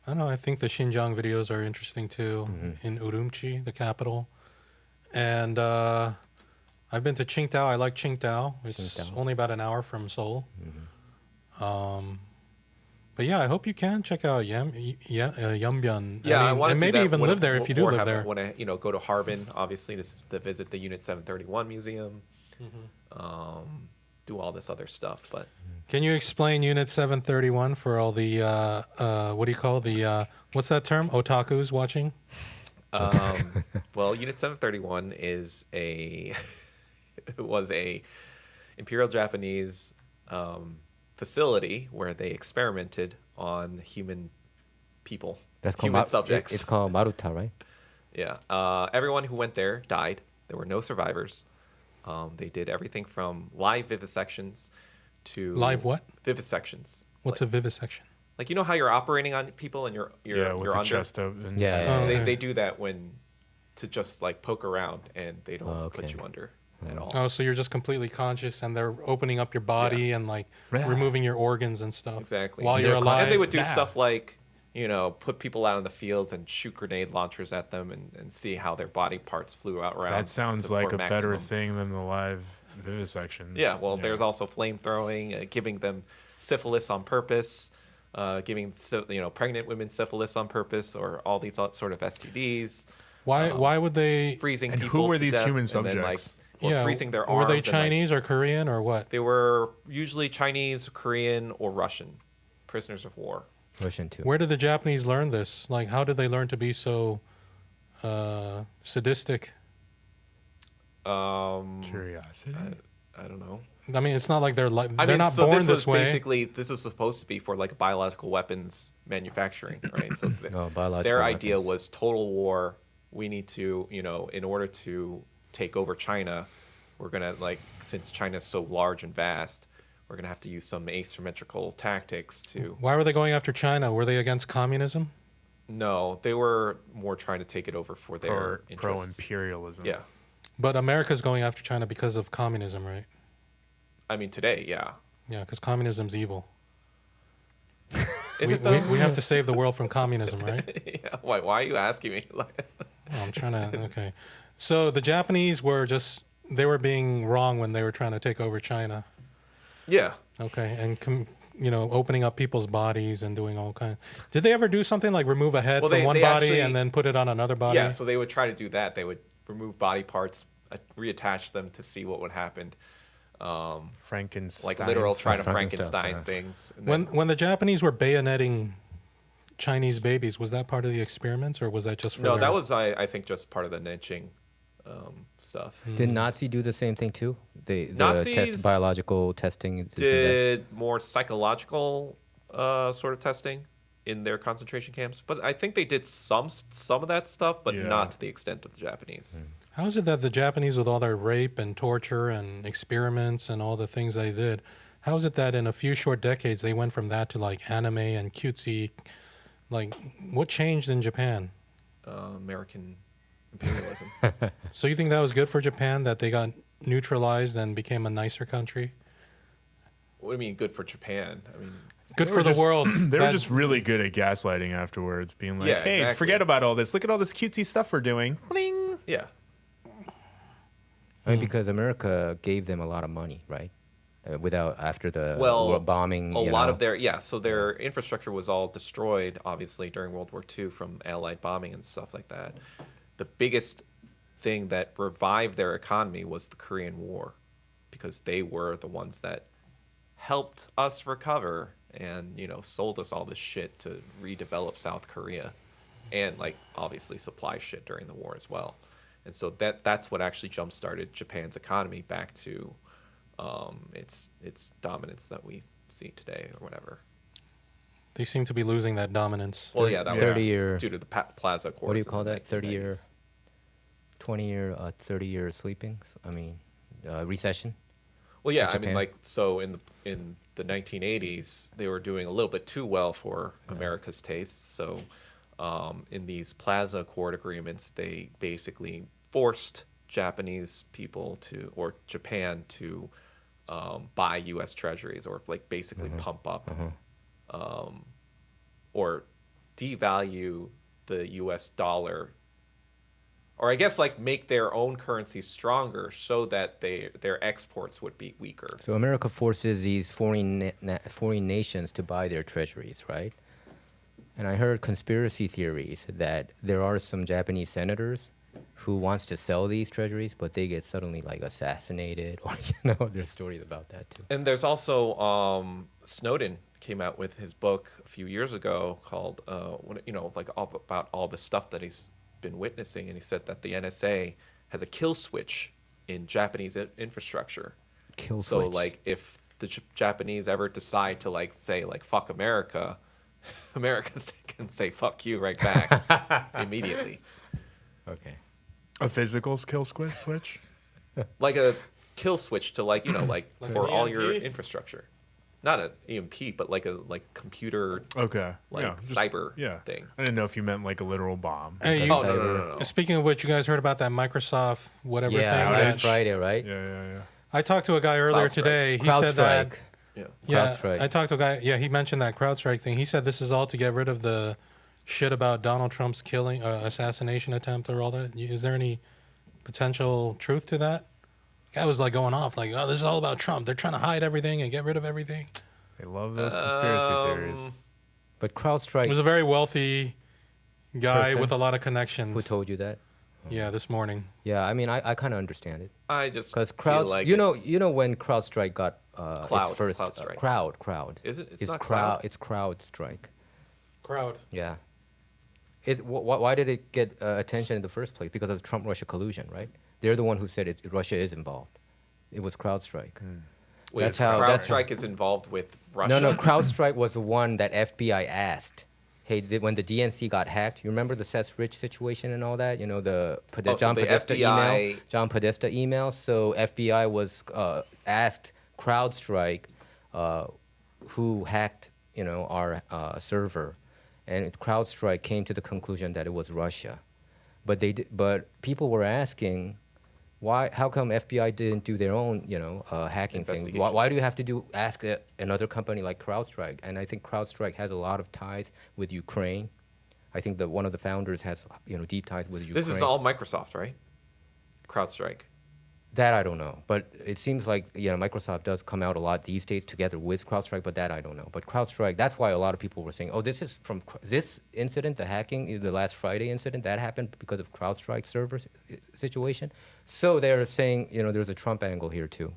I don't know. I think the Xinjiang videos are interesting too. In Urumqi, the capital, and I've been to Qingdao. I like Qingdao. It's Qingdao. only about an hour from Seoul. But yeah, I hope you can check out Yanbian. Yeah, I mean, want to and maybe even live there if you do live there. I want to go to Harbin, obviously, to visit the Unit 731 museum. Do all this other stuff, but Can you explain Unit 731 for all the what do you call the what's that term? Otakus watching? well, Unit 731 is was a Imperial Japanese facility where they experimented on human people, That's called human subjects. It's called Maruta, right? Yeah. Everyone who went there died. There were no survivors. They did everything from live vivisections to Live what? Vivisections. What's a vivisection? Like you know how you're operating on people and you're yeah, with you're the under. chest open. Yeah, yeah, Oh, They okay. they do that to just like poke around and they don't Oh, put okay. you under at all. Oh, so you're just completely conscious, and they're opening up your body and like Yeah. removing your organs and stuff. Exactly. While And you're they're alive. And they would do Yeah. stuff like, put people out in the fields and shoot grenade launchers at them and see how their body parts flew out around. That sounds for like a better maximum. thing than the live vivisection. Yeah, well, there's also flamethrowing, giving them syphilis on purpose, giving pregnant women syphilis on purpose, or all these sort of STDs, Why would they? freezing And people. who were to these death, human and then, subjects? freezing their arms. Were they and, Chinese or Korean or what? they were usually Chinese, Korean, or Russian prisoners of war. Russian too. Where did the Japanese learn this? Like, how did they learn to be so sadistic? Curiosity. I don't know. I mean, it's not like they're I they're mean, not so born this this was way. basically this was supposed to be for like biological weapons manufacturing, right? So biological their idea weapons. was total war. We need to, in order to take over China, we're gonna since China's so large and vast, we're gonna have to use some asymmetrical tactics to. Why were they going after China? Were they against communism? No, they were more trying to take it over for their Pro interests. imperialism. Yeah, But America's going after China because of communism, right? I mean today, yeah. Yeah, because communism's evil. Is we, it though? we have to save the world from communism, right? Yeah. Why are you asking me? Oh, I'm trying to. Okay, so the Japanese were they were being wrong when they were trying to take over China. Yeah. Okay, and opening up people's bodies and doing all kinds. Did they ever do something like remove a head Well, from one they body actually- and then put it on another body? Yeah. So they would try to do that. They would remove body parts, reattach them to see what would happen. Frankenstein. Like literal trying to Frankenstein Frankenstein style. things. And When the Japanese were bayoneting Chinese babies, was that part of the experiments or was that just for no, their- that was I think just part of the niching stuff. Did Nazi do the same thing too? The Nazis biological testing. this and that? Did more psychological sort of testing in their concentration camps, but I think they did some of that stuff, but Yeah. not to the extent of the Japanese. How is it that the Japanese, with all their rape and torture and experiments and all the things they did, how is it that in a few short decades they went from that to like anime and cutesy? Like, what changed in Japan? American imperialism. So you think that was good for Japan, that they got neutralized and became a nicer country? What do you mean good for Japan? I mean, Good They for were the just- world. They were That- just really good at gaslighting afterwards, being like, Yeah, "Hey, exactly. forget about all this. Look at all this cutesy stuff we're doing." Bling. yeah. I mean, because America gave them a lot of money, right? After the Well, bombing. a you lot know. of their infrastructure was all destroyed, obviously, during World War II from Allied bombing and stuff like that. The biggest thing that revived their economy was the Korean War, because they were the ones that helped us recover and sold us all this shit to redevelop South Korea, and like obviously supply shit during the war as well. And so that's what actually jump started Japan's economy back to its dominance that we see today or whatever. They seem to be losing that dominance. Well, yeah, that was 30-year. due to the Plaza Accords. What do you in call the that? 30-year, 1990s. 20-year, 30-year sleeping. I mean, recession. Well, yeah, I Japan. mean, like, so in the 1980s, they were doing a little bit too well for America's tastes. So in these Plaza Accord agreements, they basically forced Japanese people or Japan to buy U.S. treasuries, or like basically pump up or devalue the U.S. dollar, or I guess like make their own currency stronger so that their exports would be weaker. So America forces these foreign nations to buy their treasuries, right? And I heard conspiracy theories that there are some Japanese senators who wants to sell these treasuries, but they get suddenly like assassinated, or there's stories about that too. And there's also Snowden came out with his book a few years ago called about all the stuff that he's been witnessing, and he said that the NSA has a kill switch in Japanese infrastructure. Kill So switch. like if the Japanese ever decide to like say like fuck America, Americans can say fuck you right back immediately. Okay. A physical kill switch. Like a kill switch to like Like for an all your EMP? infrastructure. Not an EMP, but like a computer Okay. like yeah. just- cyber yeah. thing. I didn't know if you meant like a literal bomb. Hey, you, Oh no. speaking of which, you guys heard about that Microsoft whatever Yeah, thing? last Friday, right? Yeah. I talked to a guy earlier CrowdStrike. today. He said that. CrowdStrike. Yeah. Yeah, CrowdStrike. I talked to a guy. Yeah, he mentioned that CrowdStrike thing. He said this is all to get rid of the shit about Donald Trump's assassination attempt or all that. Is there any potential truth to that? Guy was like going off like, oh, this is all about Trump. They're trying to hide everything and get rid of everything. They love those conspiracy theories. But He CrowdStrike, was a very wealthy guy Person? with a lot of connections. who told you that? Yeah, this morning. Yeah, I mean, I kind of understand it. I just Because feel like you it's- know when CrowdStrike got Cloud- its first CrowdStrike. crowd. Is it? It's It's not crowd. Cloud? It's CrowdStrike. Crowd. Yeah. Why did it get attention in the first place? Because of Trump-Russia collusion, right? They're the one who said Russia is involved. It was CrowdStrike. Wait, That's how- that's how- CrowdStrike is involved with Russia. No, CrowdStrike was the one that FBI asked. Hey, when the DNC got hacked, you remember the Seth Rich situation and all that? You know, the so John the Podesta FBI email? John Podesta email. So FBI was asked CrowdStrike who hacked, our server. And CrowdStrike came to the conclusion that it was Russia. But people were asking, why? How come FBI didn't do their own, hacking thing? Why do you have to ask another company like CrowdStrike? And I think CrowdStrike has a lot of ties with Ukraine. I think that one of the founders has, deep ties with Ukraine. This is all Microsoft, right? CrowdStrike. That I don't know, but it seems like Microsoft does come out a lot these days together with CrowdStrike, but that I don't know. But CrowdStrike, that's why a lot of people were saying, oh, this is from this incident, the hacking, the last Friday incident, that happened because of CrowdStrike server situation. So they're saying, there's a Trump angle here too.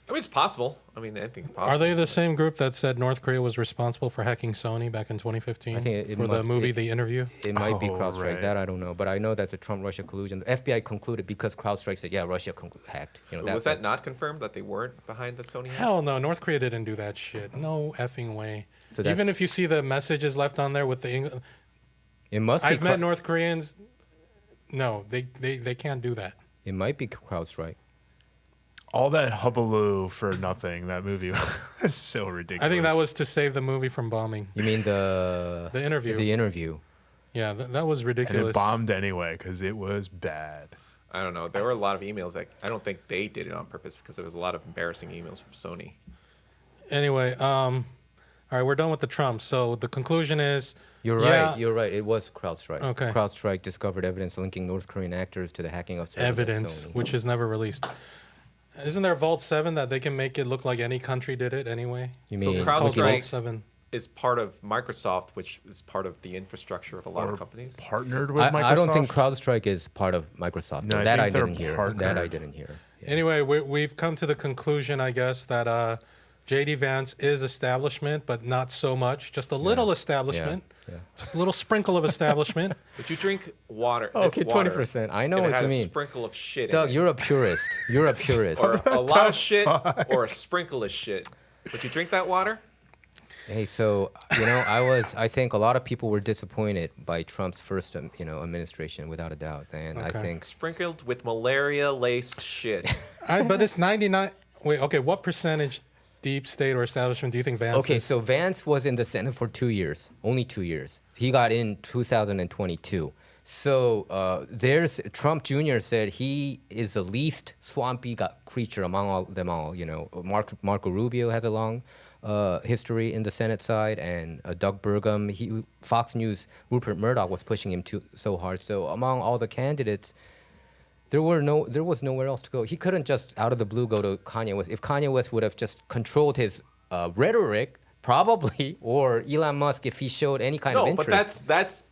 I mean, it's possible. I mean, anything's possible. Are they the same group that said North Korea was responsible for hacking Sony back in 2015 I think for the movie The Interview? It might be CrowdStrike. right. That I don't know, but I know that the Trump-Russia collusion. The FBI concluded because CrowdStrike said, yeah, Russia hacked. Was that not confirmed that they weren't behind the Sony hack? Hell no, North Korea didn't do that shit. No effing way. So Even that's- if you see the messages left on there with the English, It must be. I've met North Koreans. No, they can't do that. It might be CrowdStrike. All that hubbaloo for nothing. That movie was so ridiculous. I think that was to save the movie from bombing. You mean the Interview. The Interview. Yeah, that was and ridiculous. it bombed anyway because it was bad. I don't know. There were a lot of emails that I don't think they did it on purpose because there was a lot of embarrassing emails from Sony. Anyway, all right, we're done with the Trump. So the conclusion is, You're yeah, right. You're right. It was CrowdStrike. Okay. CrowdStrike discovered evidence linking North Korean actors to the hacking of servers at evidence, Sony. which is never released. Isn't there Vault 7 that they can make it look like any country did it anyway? You So mean It's called CrowdStrike- Vault Right. 7. Is part of Microsoft, which is part of the infrastructure of a lot Or of companies. Partnered with Microsoft. I don't think CrowdStrike is part of Microsoft. No, I that think I they're didn't hear. partnered. That I didn't hear. Yeah. Anyway, we've come to the conclusion, I guess, that JD Vance is establishment, but not so much. Just a little establishment. Yeah. Just a little sprinkle of establishment. Would you drink water? Oh, this okay, water, 20%. I know if it what had you a mean. sprinkle of shit. Doug, in it, you're a purist. You're a purist. or a lot of shit, or a sprinkle of shit. Would you drink that water? Hey, so I think a lot of people were disappointed by Trump's first, administration, without a doubt, and I Okay. think Sprinkled with malaria-laced shit. But it's 99. Wait, okay, what percentage deep state or establishment do you think Vance okay. is? So Vance was in the Senate for 2 years, only 2 years. He got in 2022. So Trump Jr. said he is the least swampy creature among them all. Marco Rubio has a long history in the Senate side, and Doug Burgum, Fox News, Rupert Murdoch was pushing him so hard. So among all the candidates, there was nowhere else to go. He couldn't just out of the blue go to Kanye West. If Kanye West would have just controlled his rhetoric, probably, or Elon Musk, if he showed any kind of No, interest. but that's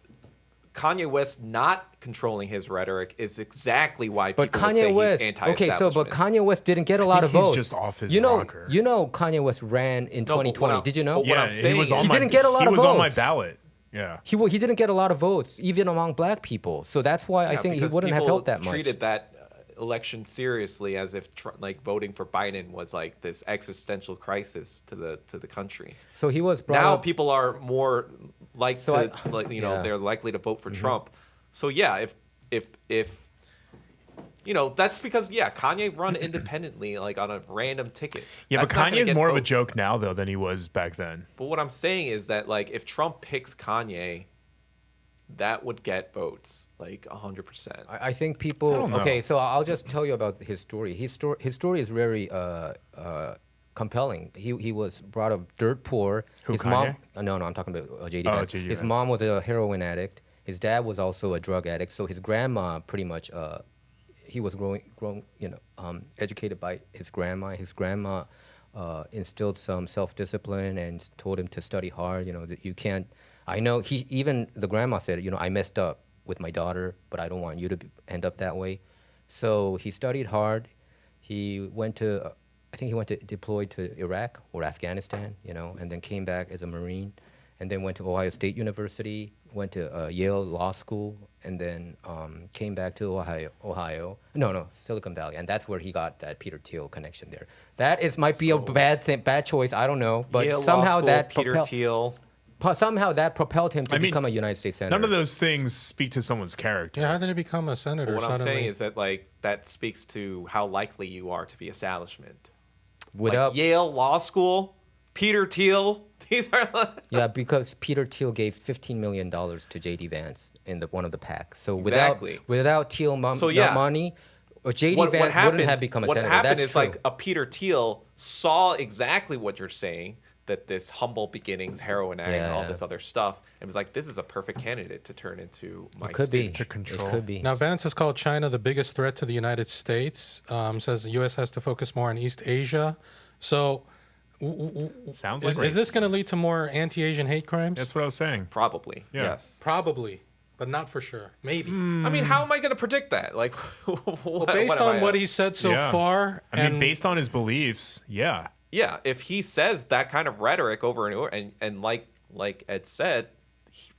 Kanye West not controlling his rhetoric is exactly why people But would say Kanye West, he's anti-establishment. okay, so but Kanye West didn't get a lot of think he's votes. just off his you know, rocker. Kanye West ran in No, but 2020. what Did you know? but what I'm saying is- on He my, didn't get a lot he of was on my votes. ballot. Yeah. He didn't get a lot of votes, even among black people. So that's why I Yeah, think he because wouldn't have people helped that much. treated that election seriously as if voting for Biden was like this existential crisis to the country. So he was brought Now up. people are more So yeah. they're likely to vote for Trump. So yeah, if that's because Kanye run independently like on a random ticket. Yeah, That's but not gonna Kanye's get more of a votes. joke now though than he was back then. But what I'm saying is that like if Trump picks Kanye, that would get votes like 100%. I think people. don't know. Okay, so I'll just tell you about his story. His story is very compelling. He was brought up dirt poor. Who, his Kanye? mom. No, I'm talking about JD Oh, Vance. JD His Vance. mom was a heroin addict. His dad was also a drug addict. So his grandma pretty much. He was educated by his grandma. His grandma instilled some self-discipline and told him to study hard. That you can't. I know even the grandma said, I messed up with my daughter, but I don't want you to end up that way. So he studied hard. He went to, I think he went to deployed to Iraq or Afghanistan, and then came back as a Marine, and then went to Ohio State University, went to Yale Law School, and then came back to Silicon Valley, and that's where he got that Peter Thiel connection there. That might be a bad choice. I don't know, but Yale Law somehow School, that Peter Thiel. somehow that propelled him to I mean, become a United States senator. None of those things speak to someone's character. Yeah, how did he become a senator What I'm suddenly? saying is that like that speaks to how likely you are to be establishment. Without Like Yale Law School, Peter Thiel. These are Yeah, because Peter Thiel gave $15 million to JD Vance in one of the PACs. So Exactly. without Thiel money, Or JD Vance wouldn't have become a what senator. happened That's is true. like a Peter Thiel saw exactly what you're saying, that this humble beginnings, heroin addict, and all Yeah. this other stuff, and was like, this is a perfect candidate to turn into my It could be. stooge. To control. It could be. Now, Vance has called China the biggest threat to the United States. Says the U.S. has to focus more on East Asia. So, Sounds like is this racism. going to lead to more anti-Asian hate crimes? That's what I was saying. Probably, Yeah. yes. Probably, but not for sure. Maybe. I mean, how am I going to predict that? Like, Based on what he said so Yeah. far, I mean, and based on his beliefs, yeah. Yeah, if he says that kind of rhetoric over and over, and like Ed said,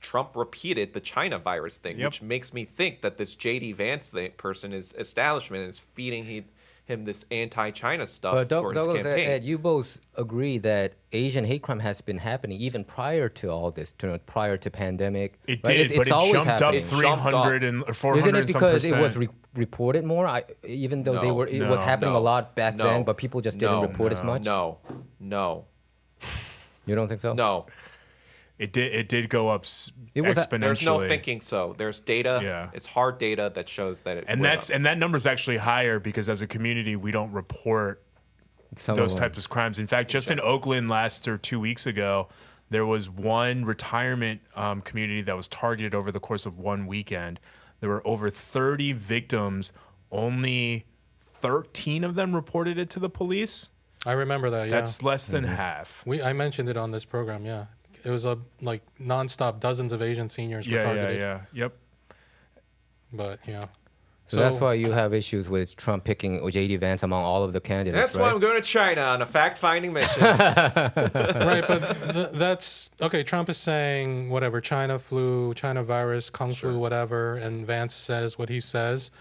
Trump repeated the China virus thing, Yep. which makes me think that this JD Vance person is establishment and is feeding him this anti-China stuff But for his Douglas, campaign. Ed, you both agree that Asian hate crime has been happening even prior to all this, prior to pandemic. It right? did, but it always jumped up happening. It jumped 300 and or 400 Isn't it and some because it was percent. reported more? Even though No, it was happening no, a lot back no, then, but people just didn't report as much. No. You don't think so? No. It did go up It was exponentially. There's no thinking so. There's data. Yeah. It's hard data that shows that it and went that's up. and that number's actually higher because as a community we don't report Some those of them. types of crimes. In fact, just in Oakland last or 2 weeks ago, there was one retirement community that was targeted over the course of one weekend. There were over 30 victims. Only 13 of them reported it to the police. I remember that. Yeah, That's less than half. I mentioned it on this program. Yeah, it was like nonstop. Dozens of Asian seniors were targeted. Yep. But yeah. So that's why you have issues with Trump picking JD Vance among all of the candidates, That's right? why I'm going to China on a fact-finding mission. Right, but that's okay. Trump is saying whatever, China flu, China virus, Kung flu, whatever, and Vance says what he says.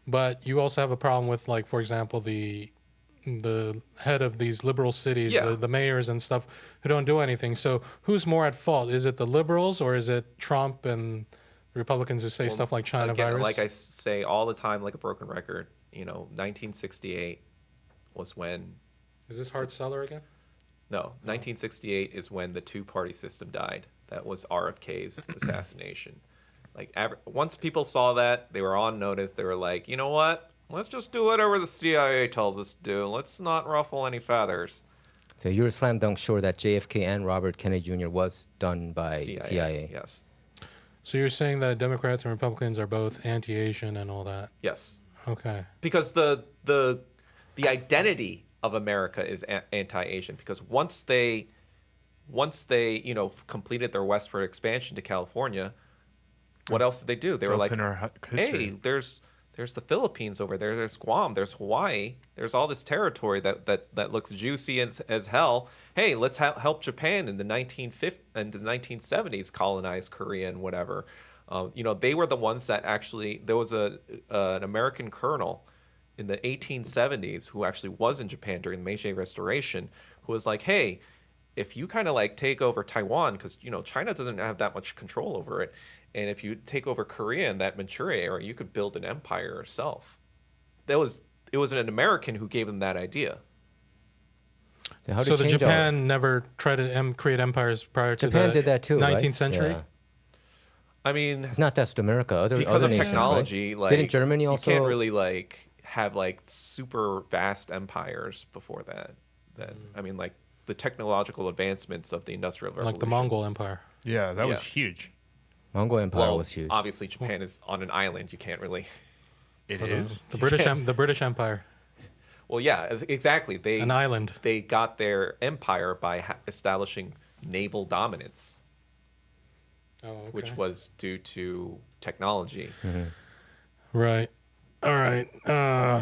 But you also have a problem with, like, for example, the head of these liberal cities, Yeah. the mayors and stuff, who don't do anything. So who's more at fault? Is it the liberals or is it Trump and Republicans who say stuff like China Again, virus? like I say all the time, like a broken record, 1968 was when, Is this hard seller again? no, 1968 is when the two-party system died. That was RFK's assassination. Like, once people saw that, they were on notice. They were like, you know what? Let's just do whatever the CIA tells us to do. Let's not ruffle any feathers. So you're a slam dunk sure that JFK and Robert Kennedy Jr. was done by CIA. Yes. So you're saying that Democrats and Republicans are both anti-Asian and all that? Yes. Okay. Because the identity of America is anti-Asian. Because once they completed their westward expansion to California, what else did they do? They were Built like, in our history. hey, there's the Philippines over there. There's Guam. There's Hawaii. There's all this territory that looks juicy as hell. Hey, let's help Japan in the 1970s colonize Korea and whatever. They were the ones that actually, there was an American colonel in the 1870s who actually was in Japan during the Meiji Restoration, who was like, hey, if you kind of like take over Taiwan, because China doesn't have that much control over it, and if you take over Korea and that Manchuria area, you could build an empire yourself. It was an American who gave them that idea. Then how So to the change Japan never tried to create empires prior to Japan the did that too, 19th right? century? Yeah. I mean, It's not just America. Other because of nations, technology, right? like Didn't Germany also? you can't really have super vast empires before that. I mean, like the technological advancements of the Industrial Revolution. Like the Mongol Empire. Yeah, that was Yeah. huge. Mongol Empire Well, was huge. obviously Japan is on an island. You can't really. It is. The British Empire. Well, yeah, exactly. An island. They got their empire by establishing naval dominance, Oh, okay. which was due to technology. Right. All right.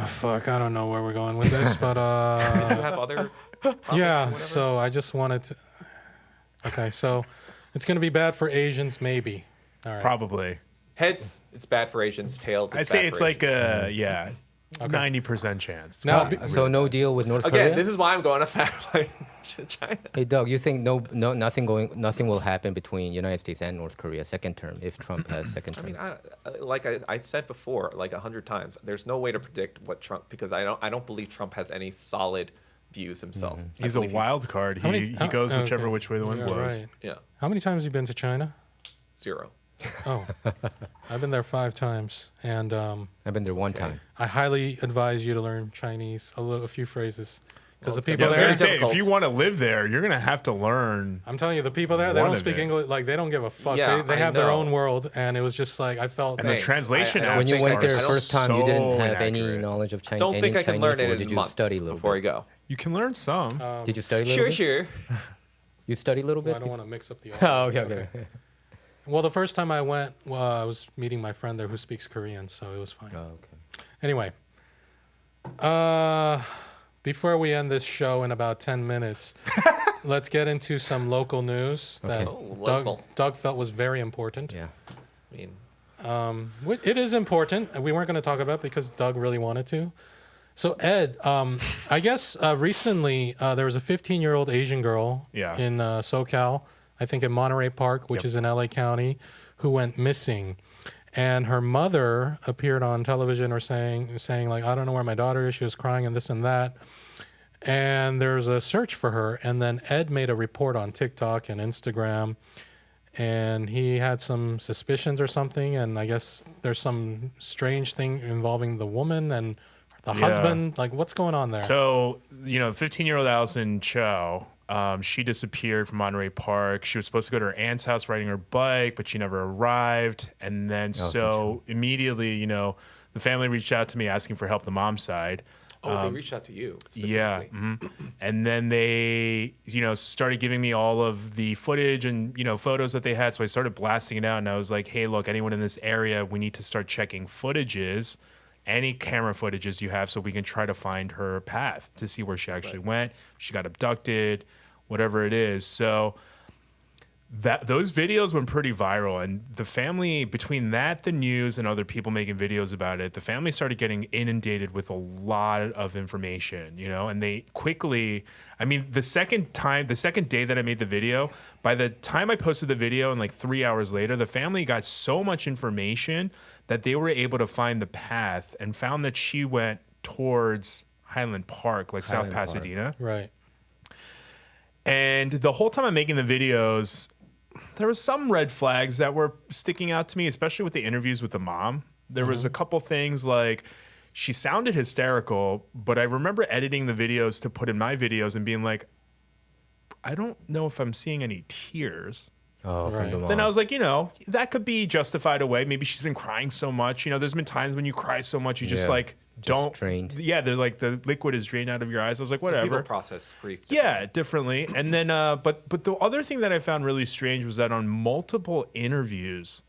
Fuck. I don't know where we're going with this, but Did you have other topics or yeah. whatever? So I just wanted to. Okay, so it's gonna be bad for Asians, maybe. All right. Probably. Heads, it's bad for Asians. Tails, I'd it's say bad it's for like Asians. 90% chance. Now, So no deal with North Again, Korea? this is why I'm going to fact China. Hey Doug, you think nothing will happen between United States and North Korea second term if Trump has second I term? mean, like I said before, like 100 times, there's no way to predict what Trump, because I don't believe Trump has any solid views himself. I He's a believe wild card. He goes whichever which way the wind blows. Right. Yeah, How many times have you been to China? 0. Oh, I've been there 5 times, and I've been there one time. I highly advise you to learn Chinese, a few phrases, because Well, the it's people I was there. gonna say, difficult. if you want to live there, you're gonna have to learn. I'm telling you, the people there, they One don't of speak it. English. Like, they don't give a fuck. Yeah, They I have their know. own world, and it was just like I felt. And the Thanks. translation I don't When you think went I- there I the don't- first time, you so didn't have any inaccurate. knowledge of Chinese. Don't think I can learn it or in did a you month study a little before bit? you go. You can learn some. Did you study a little Sure, bit? sure. You studied a little bit? Well, I don't want to mix up the. Oh, okay. Well, the first time I went, I was meeting my friend there who speaks Korean, so it was fine. Oh, okay. Anyway, before we end this show in about 10 minutes, let's get into some local news that Okay. Oh, local. Doug felt was very important. Yeah. I mean, It is important, and we weren't going to talk about it because Doug really wanted to. So, Ed, I guess recently there was a 15-year-old Asian girl in SoCal, I think in Monterey Park, which is in LA County, who went missing. And her mother appeared on television or saying like, I don't know where my daughter is. She was crying and this and that. And there's a search for her. And then Ed made a report on TikTok and Instagram. And he had some suspicions or something. And I guess there's some strange thing involving the woman and the husband. Like, what's going on there? So, 15-year-old Allison Chow, she disappeared from Monterey Park. She was supposed to go to her aunt's house riding her bike, but she never arrived. And then immediately, the family reached out to me asking for help, the mom's side. they reached out to you specifically. Yeah. And then they, started giving me all of the footage and, photos that they had. So I started blasting it out and I was like, hey, look, anyone in this area, we need to start checking footages, any camera footages you have so we can try to find her path to see where she actually went. She got abducted, whatever it is. So those videos went pretty viral, and the family, between that, the news, and other people making videos about it, the family started getting inundated with a lot of information, and they quickly, the second day that I made the video, by the time I posted the video and like 3 hours later, the family got so much information that they were able to find the path and found that she went towards Highland Park, like South Pasadena. Right. And the whole time I'm making the videos, there were some red flags that were sticking out to me, especially with the interviews with the mom. There was a couple things like she sounded hysterical, but I remember editing the videos to put in my videos and being like, I don't know if I'm seeing any tears. Oh, from the mom. Then I was like, that could be justified away. Maybe she's been crying so much. There's been times when you cry so much, you just don't. drained. Yeah, they're like the liquid is drained out of your eyes. I was like, whatever. People process grief. Yeah, differently. And then, but the other thing that I found really strange was that on multiple interviews,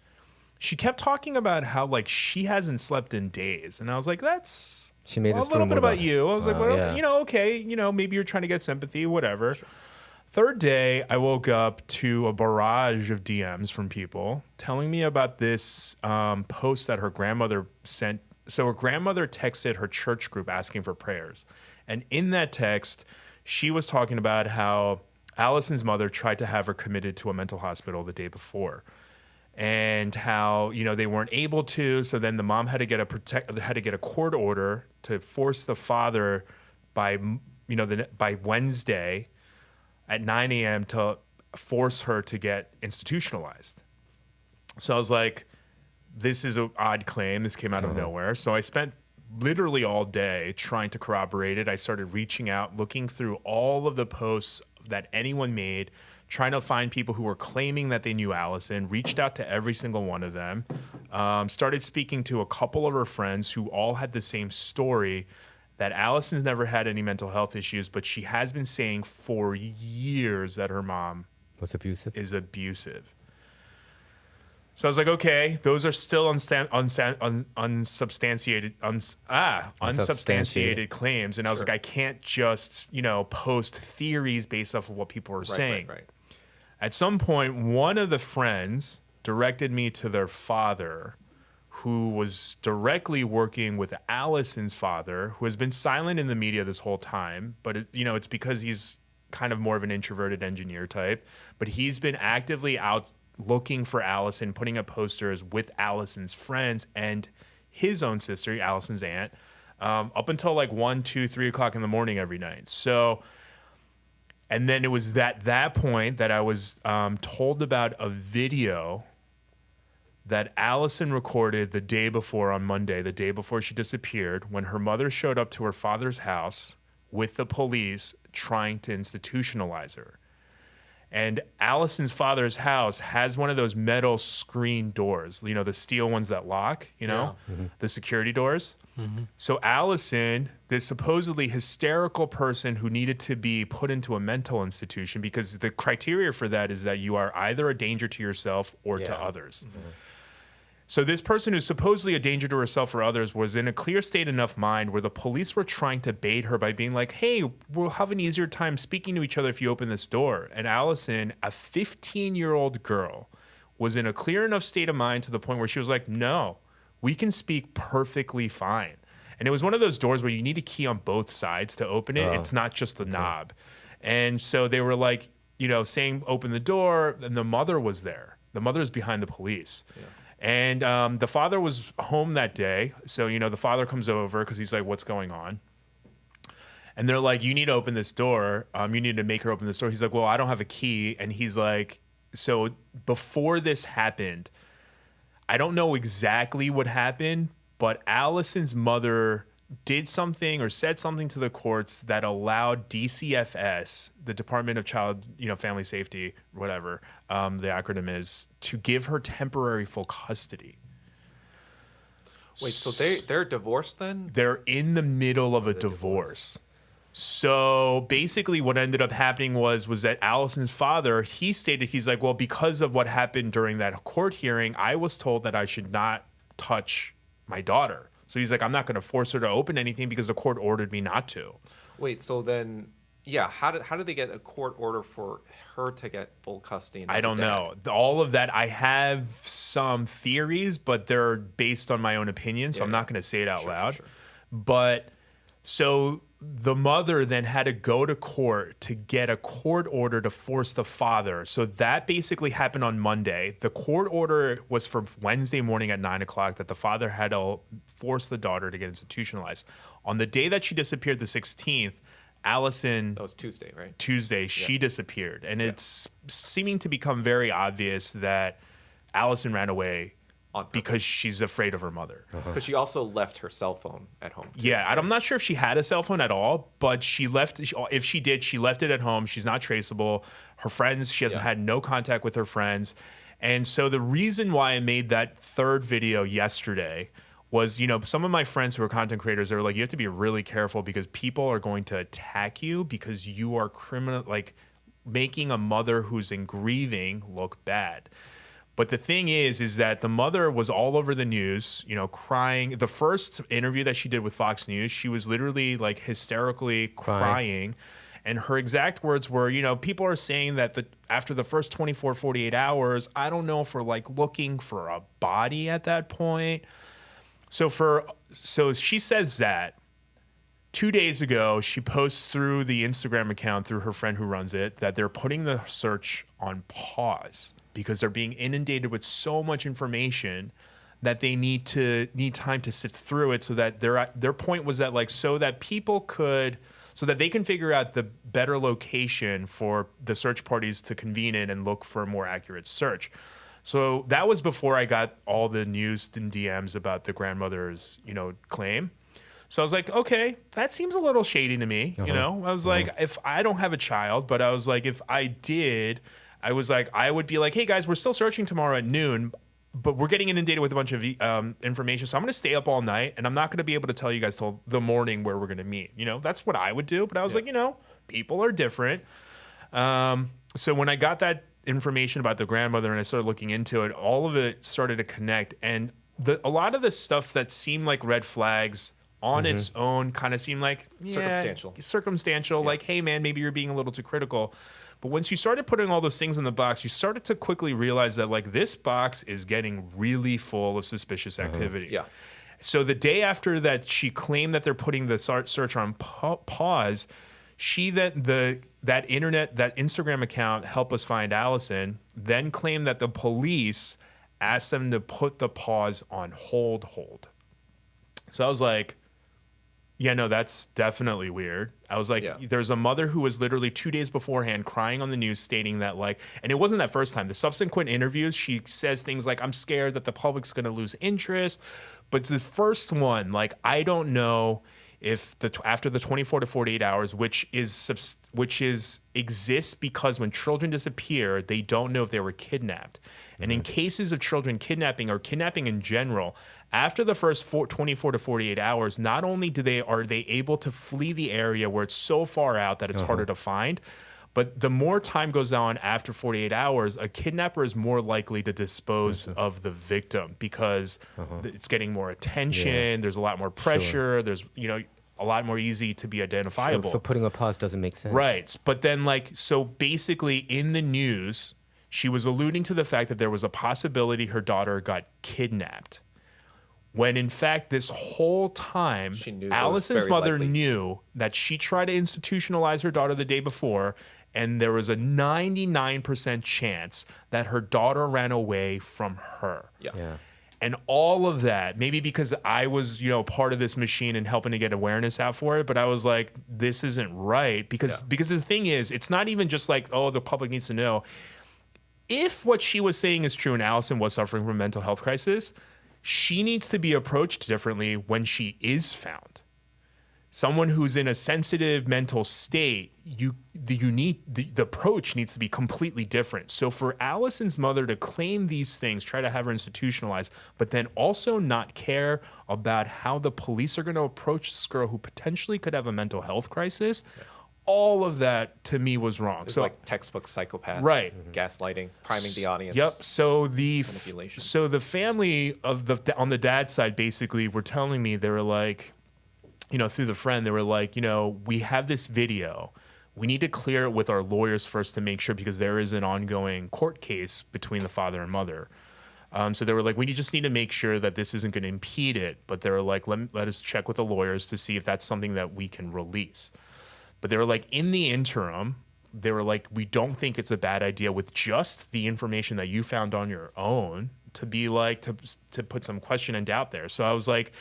she kept talking about how like she hasn't slept in days, and I was like, that's She made a this little bit rumor about you. I was like, well, yeah. okay, maybe you're trying to get sympathy, whatever. Sure. Third day, I woke up to a barrage of DMs from people telling me about this post that her grandmother sent. So her grandmother texted her church group asking for prayers. And in that text, she was talking about how Allison's mother tried to have her committed to a mental hospital the day before. And how, they weren't able to. So then the mom had to get a court order to force the father by Wednesday at 9 a.m. to force her to get institutionalized. So I was like, this is an odd claim. This came out of nowhere. So I spent literally all day trying to corroborate it. I started reaching out, looking through all of the posts that anyone made, trying to find people who were claiming that they knew Allison, reached out to every single one of them, started speaking to a couple of her friends who all had the same story, that Allison's never had any mental health issues, but she has been saying for years that her mom Was abusive. is abusive. So I was like, okay, those are still unsubstantiated claims. And I was like, I can't just, post theories based off of what people are saying. Right. At some point, one of the friends directed me to their father, who was directly working with Allison's father, who has been silent in the media this whole time. But, it's because he's kind of more of an introverted engineer type. But he's been actively out looking for Allison, putting up posters with Allison's friends and his own sister, Allison's aunt, up until like 1, 2, 3 o'clock in the morning every night. So, and then it was at that point that I was told about a video that Allison recorded the day before on Monday, the day before she disappeared, when her mother showed up to her father's house with the police trying to institutionalize her. And Allison's father's house has one of those metal screen doors, you know, the steel ones that lock, you know, the security doors. So Allison, this supposedly hysterical person who needed to be put into a mental institution, because the criteria for that is that you are either a danger to yourself or to others. So this person who's supposedly a danger to herself or others was in a clear state enough mind where the police were trying to bait her by being like, hey, we'll have an easier time speaking to each other if you open this door. And Allison, a 15-year-old girl, was in a clear enough state of mind to the point where she was like, no, we can speak perfectly fine. And it was one of those doors where you need a key on both sides to open it. It's not just the knob. And so they were like, you know, saying, open the door. And the mother was there. The mother's behind the police. And the father was home that day. So, you know, the father comes over because he's like, what's going on? And they're like, you need to open this door. You need to make her open this door. He's like, well, I don't have a key. And he's like, so before this happened, I don't know exactly what happened, but Allison's mother did something or said something to the courts that allowed DCFS, the Department of Child, you know, Family Safety, whatever the acronym is, to give her temporary full custody. Wait, so they're divorced then? They're in the middle of a divorce. So basically what ended up happening was that Allison's father, he stated, he's like, well, because of what happened during that court hearing, I was told that I should not touch my daughter. So he's like, I'm not going to force her to open anything because the court ordered me not to. Wait, so then, yeah, how did they get a court order for her to get full custody? And I don't know. All of that, I have some theories, but they're based on my own opinion, so I'm not going to say it out loud. Sure. But so the mother then had to go to court to get a court order to force the father. So that basically happened on Monday. The court order was for Wednesday morning at 9 o'clock that the father had to force the daughter to get institutionalized. On the day that she disappeared, the 16th, Allison... That was Tuesday, right? Tuesday, she disappeared. And it's seeming to become very obvious that Allison ran away because she's afraid of her mother. Because she also left her cell phone at home. Too. Yeah, and I'm not sure if she had a cell phone at all, but she left. If she did, she left it at home. She's not traceable. Her friends, she hasn't had no contact with her friends. And so the reason why I made that third video yesterday was, you know, some of my friends who are content creators, they were like, you have to be really careful because people are going to attack you because you are like making a mother who's in grieving look bad. But the thing is that the mother was all over the news, you know, crying. The first interview that she did with Fox News, she was literally like hysterically crying. And her exact words were, you know, people are saying that after the first 24, 48 hours, I don't know if we're like looking for a body at that point. So she says that. 2 days ago, she posts through the Instagram account, through her friend who runs it, that they're putting the search on pause because they're being inundated with so much information that they need time to sift through it. So that their point was that, like, so that they can figure out the better location for the search parties to convene in and look for a more accurate search. So that was before I got all the news and DMs about the grandmother's, you know, claim. So I was like, okay, that seems a little shady to me. You know, I was like, if I don't have a child, but I was like, if I did, I was like, I would be like, hey guys, we're still searching tomorrow at noon, but we're getting inundated with a bunch of information. So I'm going to stay up all night and I'm not going to be able to tell you guys till the morning where we're going to meet. You know, that's what I would do. But I was like, you know, people are different. So when I got that information about the grandmother and I started looking into it, all of it started to connect. And a lot of the stuff that seemed like red flags on its own kind of seemed like circumstantial, like, hey man, maybe you're being a little too critical. But once you started putting all those things in the box, you started to quickly realize that, like, this box is getting really full of suspicious activity. Yeah. So the day after that she claimed that they're putting the search on pause, that Instagram account, Help Us Find Allison, then claimed that the police asked them to put the pause on hold. So I was like, Yeah, no, that's definitely weird. I was like, Yeah. there's a mother who was literally 2 days beforehand crying on the news stating that, like, and it wasn't that first time. The subsequent interviews, she says things like, I'm scared that the public's going to lose interest. But the first one, like, I don't know if after the 24 to 48 hours, which exists because when children disappear, they don't know if they were kidnapped. And in cases of children kidnapping or kidnapping in general, after the first 24 to 48 hours, not only are they able to flee the area where it's so far out that it's harder to find, but the more time goes on after 48 hours, a kidnapper is more likely to dispose of the victim because it's getting more attention. There's a lot more pressure. There's, a lot more easy to be identifiable. So putting a pause doesn't make sense. Right. But then, so basically in the news, she was alluding to the fact that there was a possibility her daughter got kidnapped. When in fact, this whole time, She knew that was Allison's very mother likely. knew that she tried to institutionalize her daughter the day before, and there was a 99% chance that her daughter ran away from her. Yeah. Yeah. And all of that, maybe because I was, part of this machine and helping to get awareness out for it, but I was like, this isn't right. Because the thing is, it's not even just like, oh, the public needs to know. If what she was saying is true and Allison was suffering from a mental health crisis, she needs to be approached differently when she is found. Someone who's in a sensitive mental state, the approach needs to be completely different. So for Allison's mother to claim these things, try to have her institutionalized, but then also not care about how the police are going to approach this girl who potentially could have a mental health crisis, all of that to me was wrong. It's So like textbook psychopath. Right. Gaslighting, priming the audience. Yep. So Manipulation. so the family of on the dad's side basically were telling me, they were like, through the friend, they were like, we have this video. We need to clear it with our lawyers first to make sure, because there is an ongoing court case between the father and mother. So they were like, we just need to make sure that this isn't going to impede it. But they were like, let us check with the lawyers to see if that's something that we can release. But they were like, in the interim, they were like, we don't think it's a bad idea with just the information that you found on your own to be like, to put some question and doubt there. So I was like,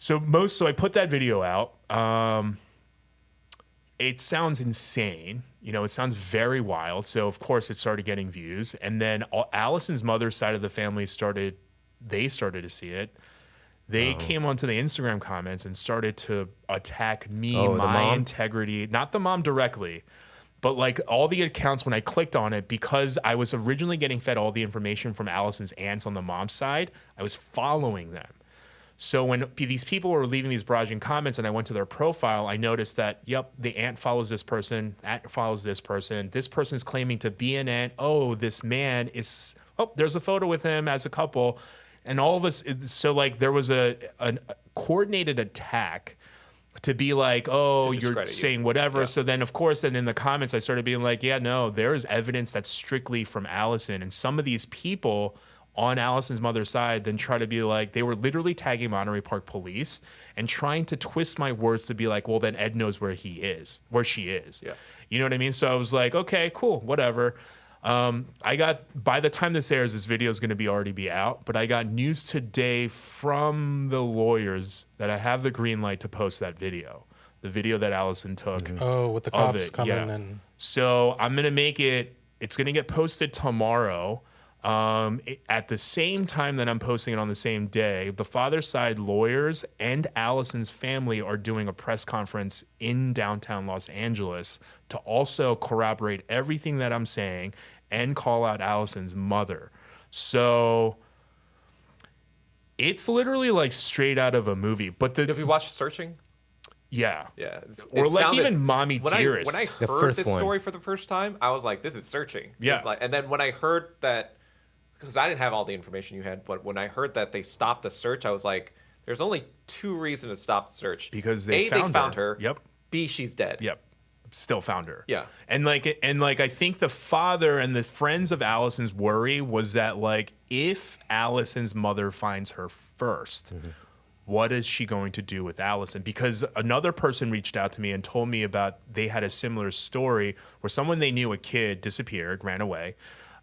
so I put that video out. It sounds insane. It sounds very wild. So of course it started getting views. And then Allison's mother's side of the family started to see it. They came onto the Instagram comments and started to attack me, Oh, the my mom? integrity, not the mom directly, but like all the accounts when I clicked on it, because I was originally getting fed all the information from Allison's aunts on the mom's side, I was following them. So when these people were leaving these barraging comments and I went to their profile, I noticed that, yep, the aunt follows this person, aunt follows this person's claiming to be an aunt. Oh, this man is, there's a photo with him as a couple. And all of us, so like there was a coordinated attack to be like, oh, you're discredit you. saying whatever. Yeah. So then, of course, and in the comments, I started being like, yeah, no, there is evidence that's strictly from Allison. And some of these people on Allison's mother's side then try to be like, they were literally tagging Monterey Park police and trying to twist my words to be like, well, then Ed knows where she is. Yeah. You know what I mean? So I was like, okay, cool, whatever. By the time this airs, this video is going to already be out, but I got news today from the lawyers that I have the green light to post that video, the video that Allison took. Oh, with the of cops it, coming yeah. and So I'm going to it's going to get posted tomorrow. At the same time that I'm posting it on the same day, the father's side lawyers and Allison's family are doing a press conference in downtown Los Angeles to also corroborate everything that I'm saying and call out Allison's mother. So it's literally like straight out of a movie. But Have you watched Searching? yeah. Yeah. Or it like sounded- even Mommy when Dearest. When I The heard first this one. story for the first time, I was like, this is Searching. Yeah. It's like, and then when I heard that, because I didn't have all the information you had, but when I heard that they stopped the search, I was like, there's only two reasons to stop the search. Because they found her. Yep. B, she's dead. Yep. Still found her. Yeah. And like I think the father and the friends of Allison's worry was that like if Allison's mother finds her 1st, what is she going to do with Allison? Because another person reached out to me and told me about they had a similar story where someone they knew, a kid, disappeared, ran away.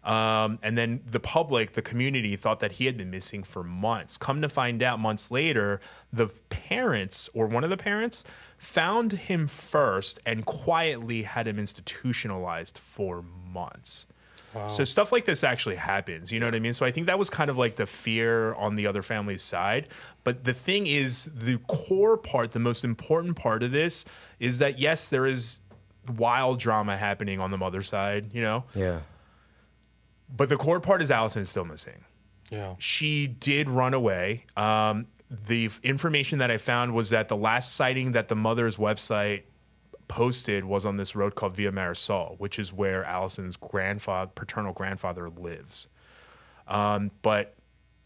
And then the public, the community, thought that he had been missing for months. Come to find out, months later, the parents, or one of the parents, found him first and quietly had him institutionalized for months. Wow. So stuff like this actually happens, you know what I mean? So I think that was kind of like the fear on the other family's side. But the thing is, the core part, the most important part of this is that, yes, there is wild drama happening on the mother's side, you know? Yeah. But the core part is Allison is still missing. Yeah. She did run away. The information that I found was that the last sighting that the mother's website posted was on this road called Via Marisol, which is where Allison's paternal grandfather lives. But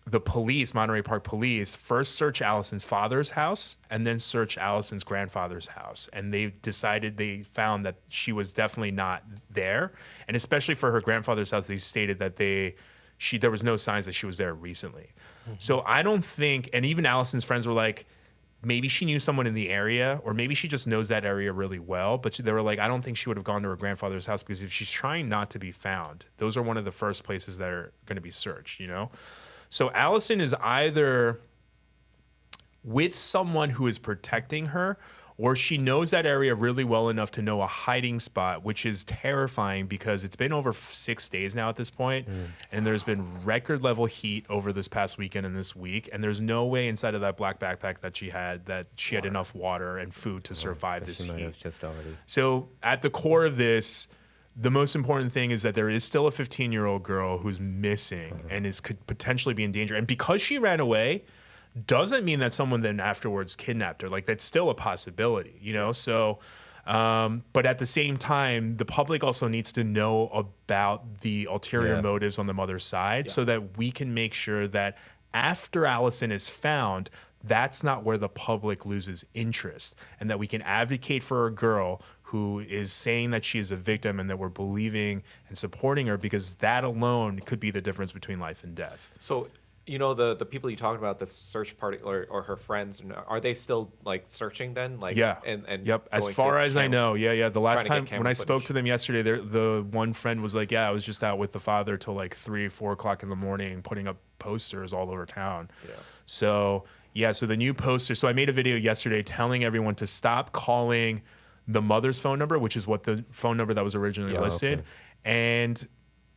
the police, Monterey Park police, first search Allison's father's house and then search Allison's grandfather's house. And they found that she was definitely not there. And especially for her grandfather's house, they stated that there was no signs that she was there recently. Mm-hmm. So I don't think, and even Allison's friends were like, maybe she knew someone in the area, or maybe she just knows that area really well. But they were like, I don't think she would have gone to her grandfather's house, because if she's trying not to be found, those are one of the first places that are going to be searched, you know? So Allison is either with someone who is protecting her, or she knows that area really well enough to know a hiding spot, which is terrifying because it's been over 6 days now at this point, and there's been record level heat over this past weekend and this week, and there's no way inside of that black backpack that she had enough water and food to survive this She might heat. have just already. So at the core of this, the most important thing is that there is still a 15-year-old girl who's missing and could potentially be in danger. And because she ran away, doesn't mean that someone then afterwards kidnapped her. Like, that's still a possibility, you know? So, but at the same time, the public also needs to know about the ulterior motives on the mother's side so that we can make sure that after Allison is found, that's not where the public loses interest, and that we can advocate for a girl who is saying that she is a victim and that we're believing and supporting her, because that alone could be the difference between life and death. So, you know, the people you talked about, the search party or her friends, are they still like searching then? Like, yeah. And yep. As going far to as I know, yeah. The last trying to time get when I camera spoke footage. to them yesterday, the one friend was like, "Yeah, I was just out with the father till like 3, 4 o'clock in the morning, putting up posters all over town." Yeah. So yeah, so the new poster. So I made a video yesterday telling everyone to stop calling the mother's phone number, which is what the phone number that was originally listed, and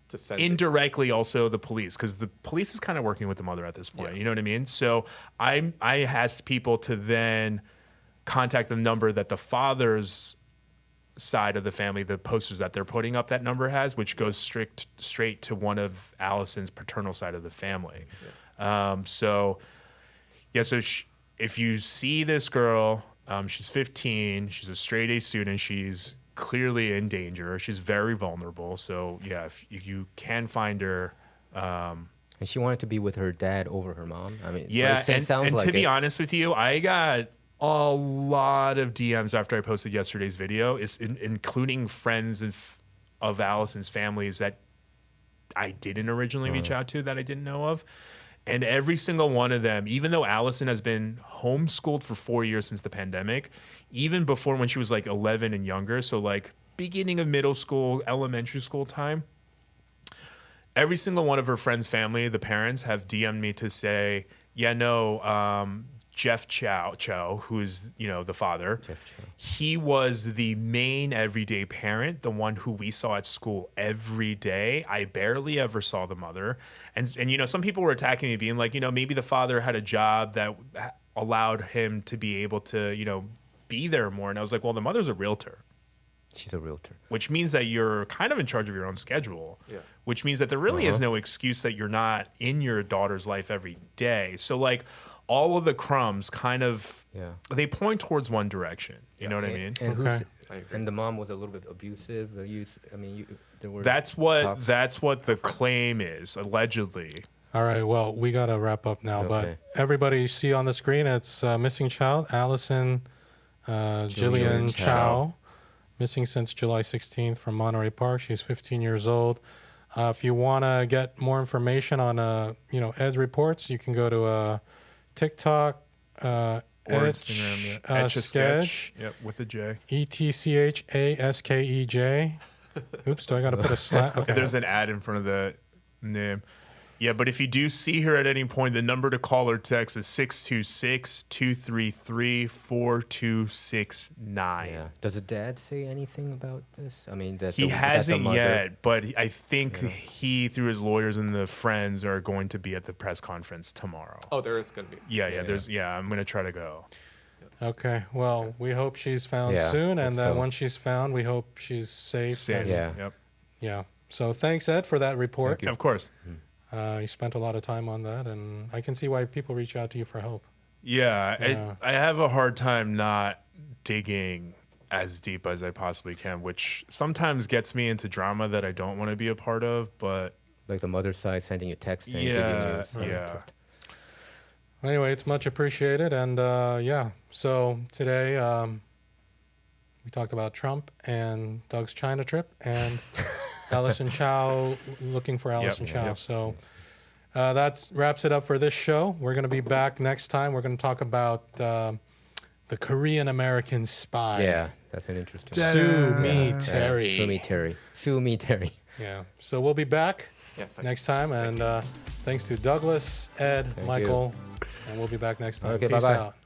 to send indirectly also the police, because the police is kind of working with the mother at this point. You know what I mean? So I asked people to then contact the number that the father's side of the family, the posters that they're putting up, that number has, which goes straight to one of Allison's paternal side of the family. So if you see this girl, she's 15, she's a straight A student, she's clearly in danger, she's very vulnerable. So yeah, if you can find her. And she wanted to be with her dad over her mom. I mean, Yeah, it sounds and like to be it. honest with you, I got a lot of DMs after I posted yesterday's video, including friends of Allison's families that I didn't originally reach out to, that I didn't know of. And every single one of them, even though Allison has been homeschooled for 4 years since the pandemic, even before when she was like 11 and younger, so like beginning of middle school, elementary school time, every single one of her friends' family, the parents, have DM'd me to say, yeah, no, Jeff Chow, who is, you know, the father, he was the main everyday parent, the one who we saw at school every day. I barely ever saw the mother. And you know, some people were attacking me, being like, you know, maybe the father had a job that allowed him to be able to, you know, be there more. And I was like, well, the mother's a realtor. She's a realtor. Which means that you're kind of in charge of your own schedule. Yeah. Which means that there really is no excuse that you're not in your daughter's life every day. So like all of the crumbs kind of, they point towards one direction. You know what I mean? And, Okay. and the mom was a little bit abusive. There were That's talks. what the claim is, allegedly. All right. Well, we got to wrap up now. Okay. But everybody you see on the screen, it's missing child, Allison Jillian Chow. Missing since July 16th from Monterey Park. She's 15 years old. If you want to get more information on, Ed's reports, you can go to TikTok, Or Instagram, Etch a Sketch. Yep, with a J. ETCHASKEJ. Oops, do I got to put a slash? Okay. There's an ad in front of the name. Yeah, but if you do see her at any point, the number to call or text is 626-233-4269. Yeah. Does the dad say anything about this? I mean, He hasn't yet, but I think he, through his lawyers and the friends, are going to be at the press conference tomorrow. Oh, there is going to be. Yeah, I'm going to try to go. Okay. Well, we hope she's found Yeah, soon, and hope that so. once she's found, we hope she's safe. Safe. and- Yeah. Yep. Yeah. So thanks, Ed, for that report. Of course. You spent a lot of time on that, and I can see why people reach out to you for help. Yeah, Yeah. I have a hard time not digging as deep as I possibly can, which sometimes gets me into drama that I don't want to be a part of, but Like the mother's side sending you text and giving yeah, you. yeah. Anyway, it's much appreciated, and yeah. So today we talked about Trump and Doug's China trip and Allison Chao looking for Allison Chao. Yep. So that wraps it up for this show. We're going to be back next time. We're going to talk about the Korean American spy. Yeah, that's an interesting. Sue Me Terry. Sue me Terry. Sue me Terry. Yeah. So we'll be back Yes. next time, and thanks to Douglas, Ed, Thank Michael, and we'll be back next time. Okay, Peace bye-bye. out.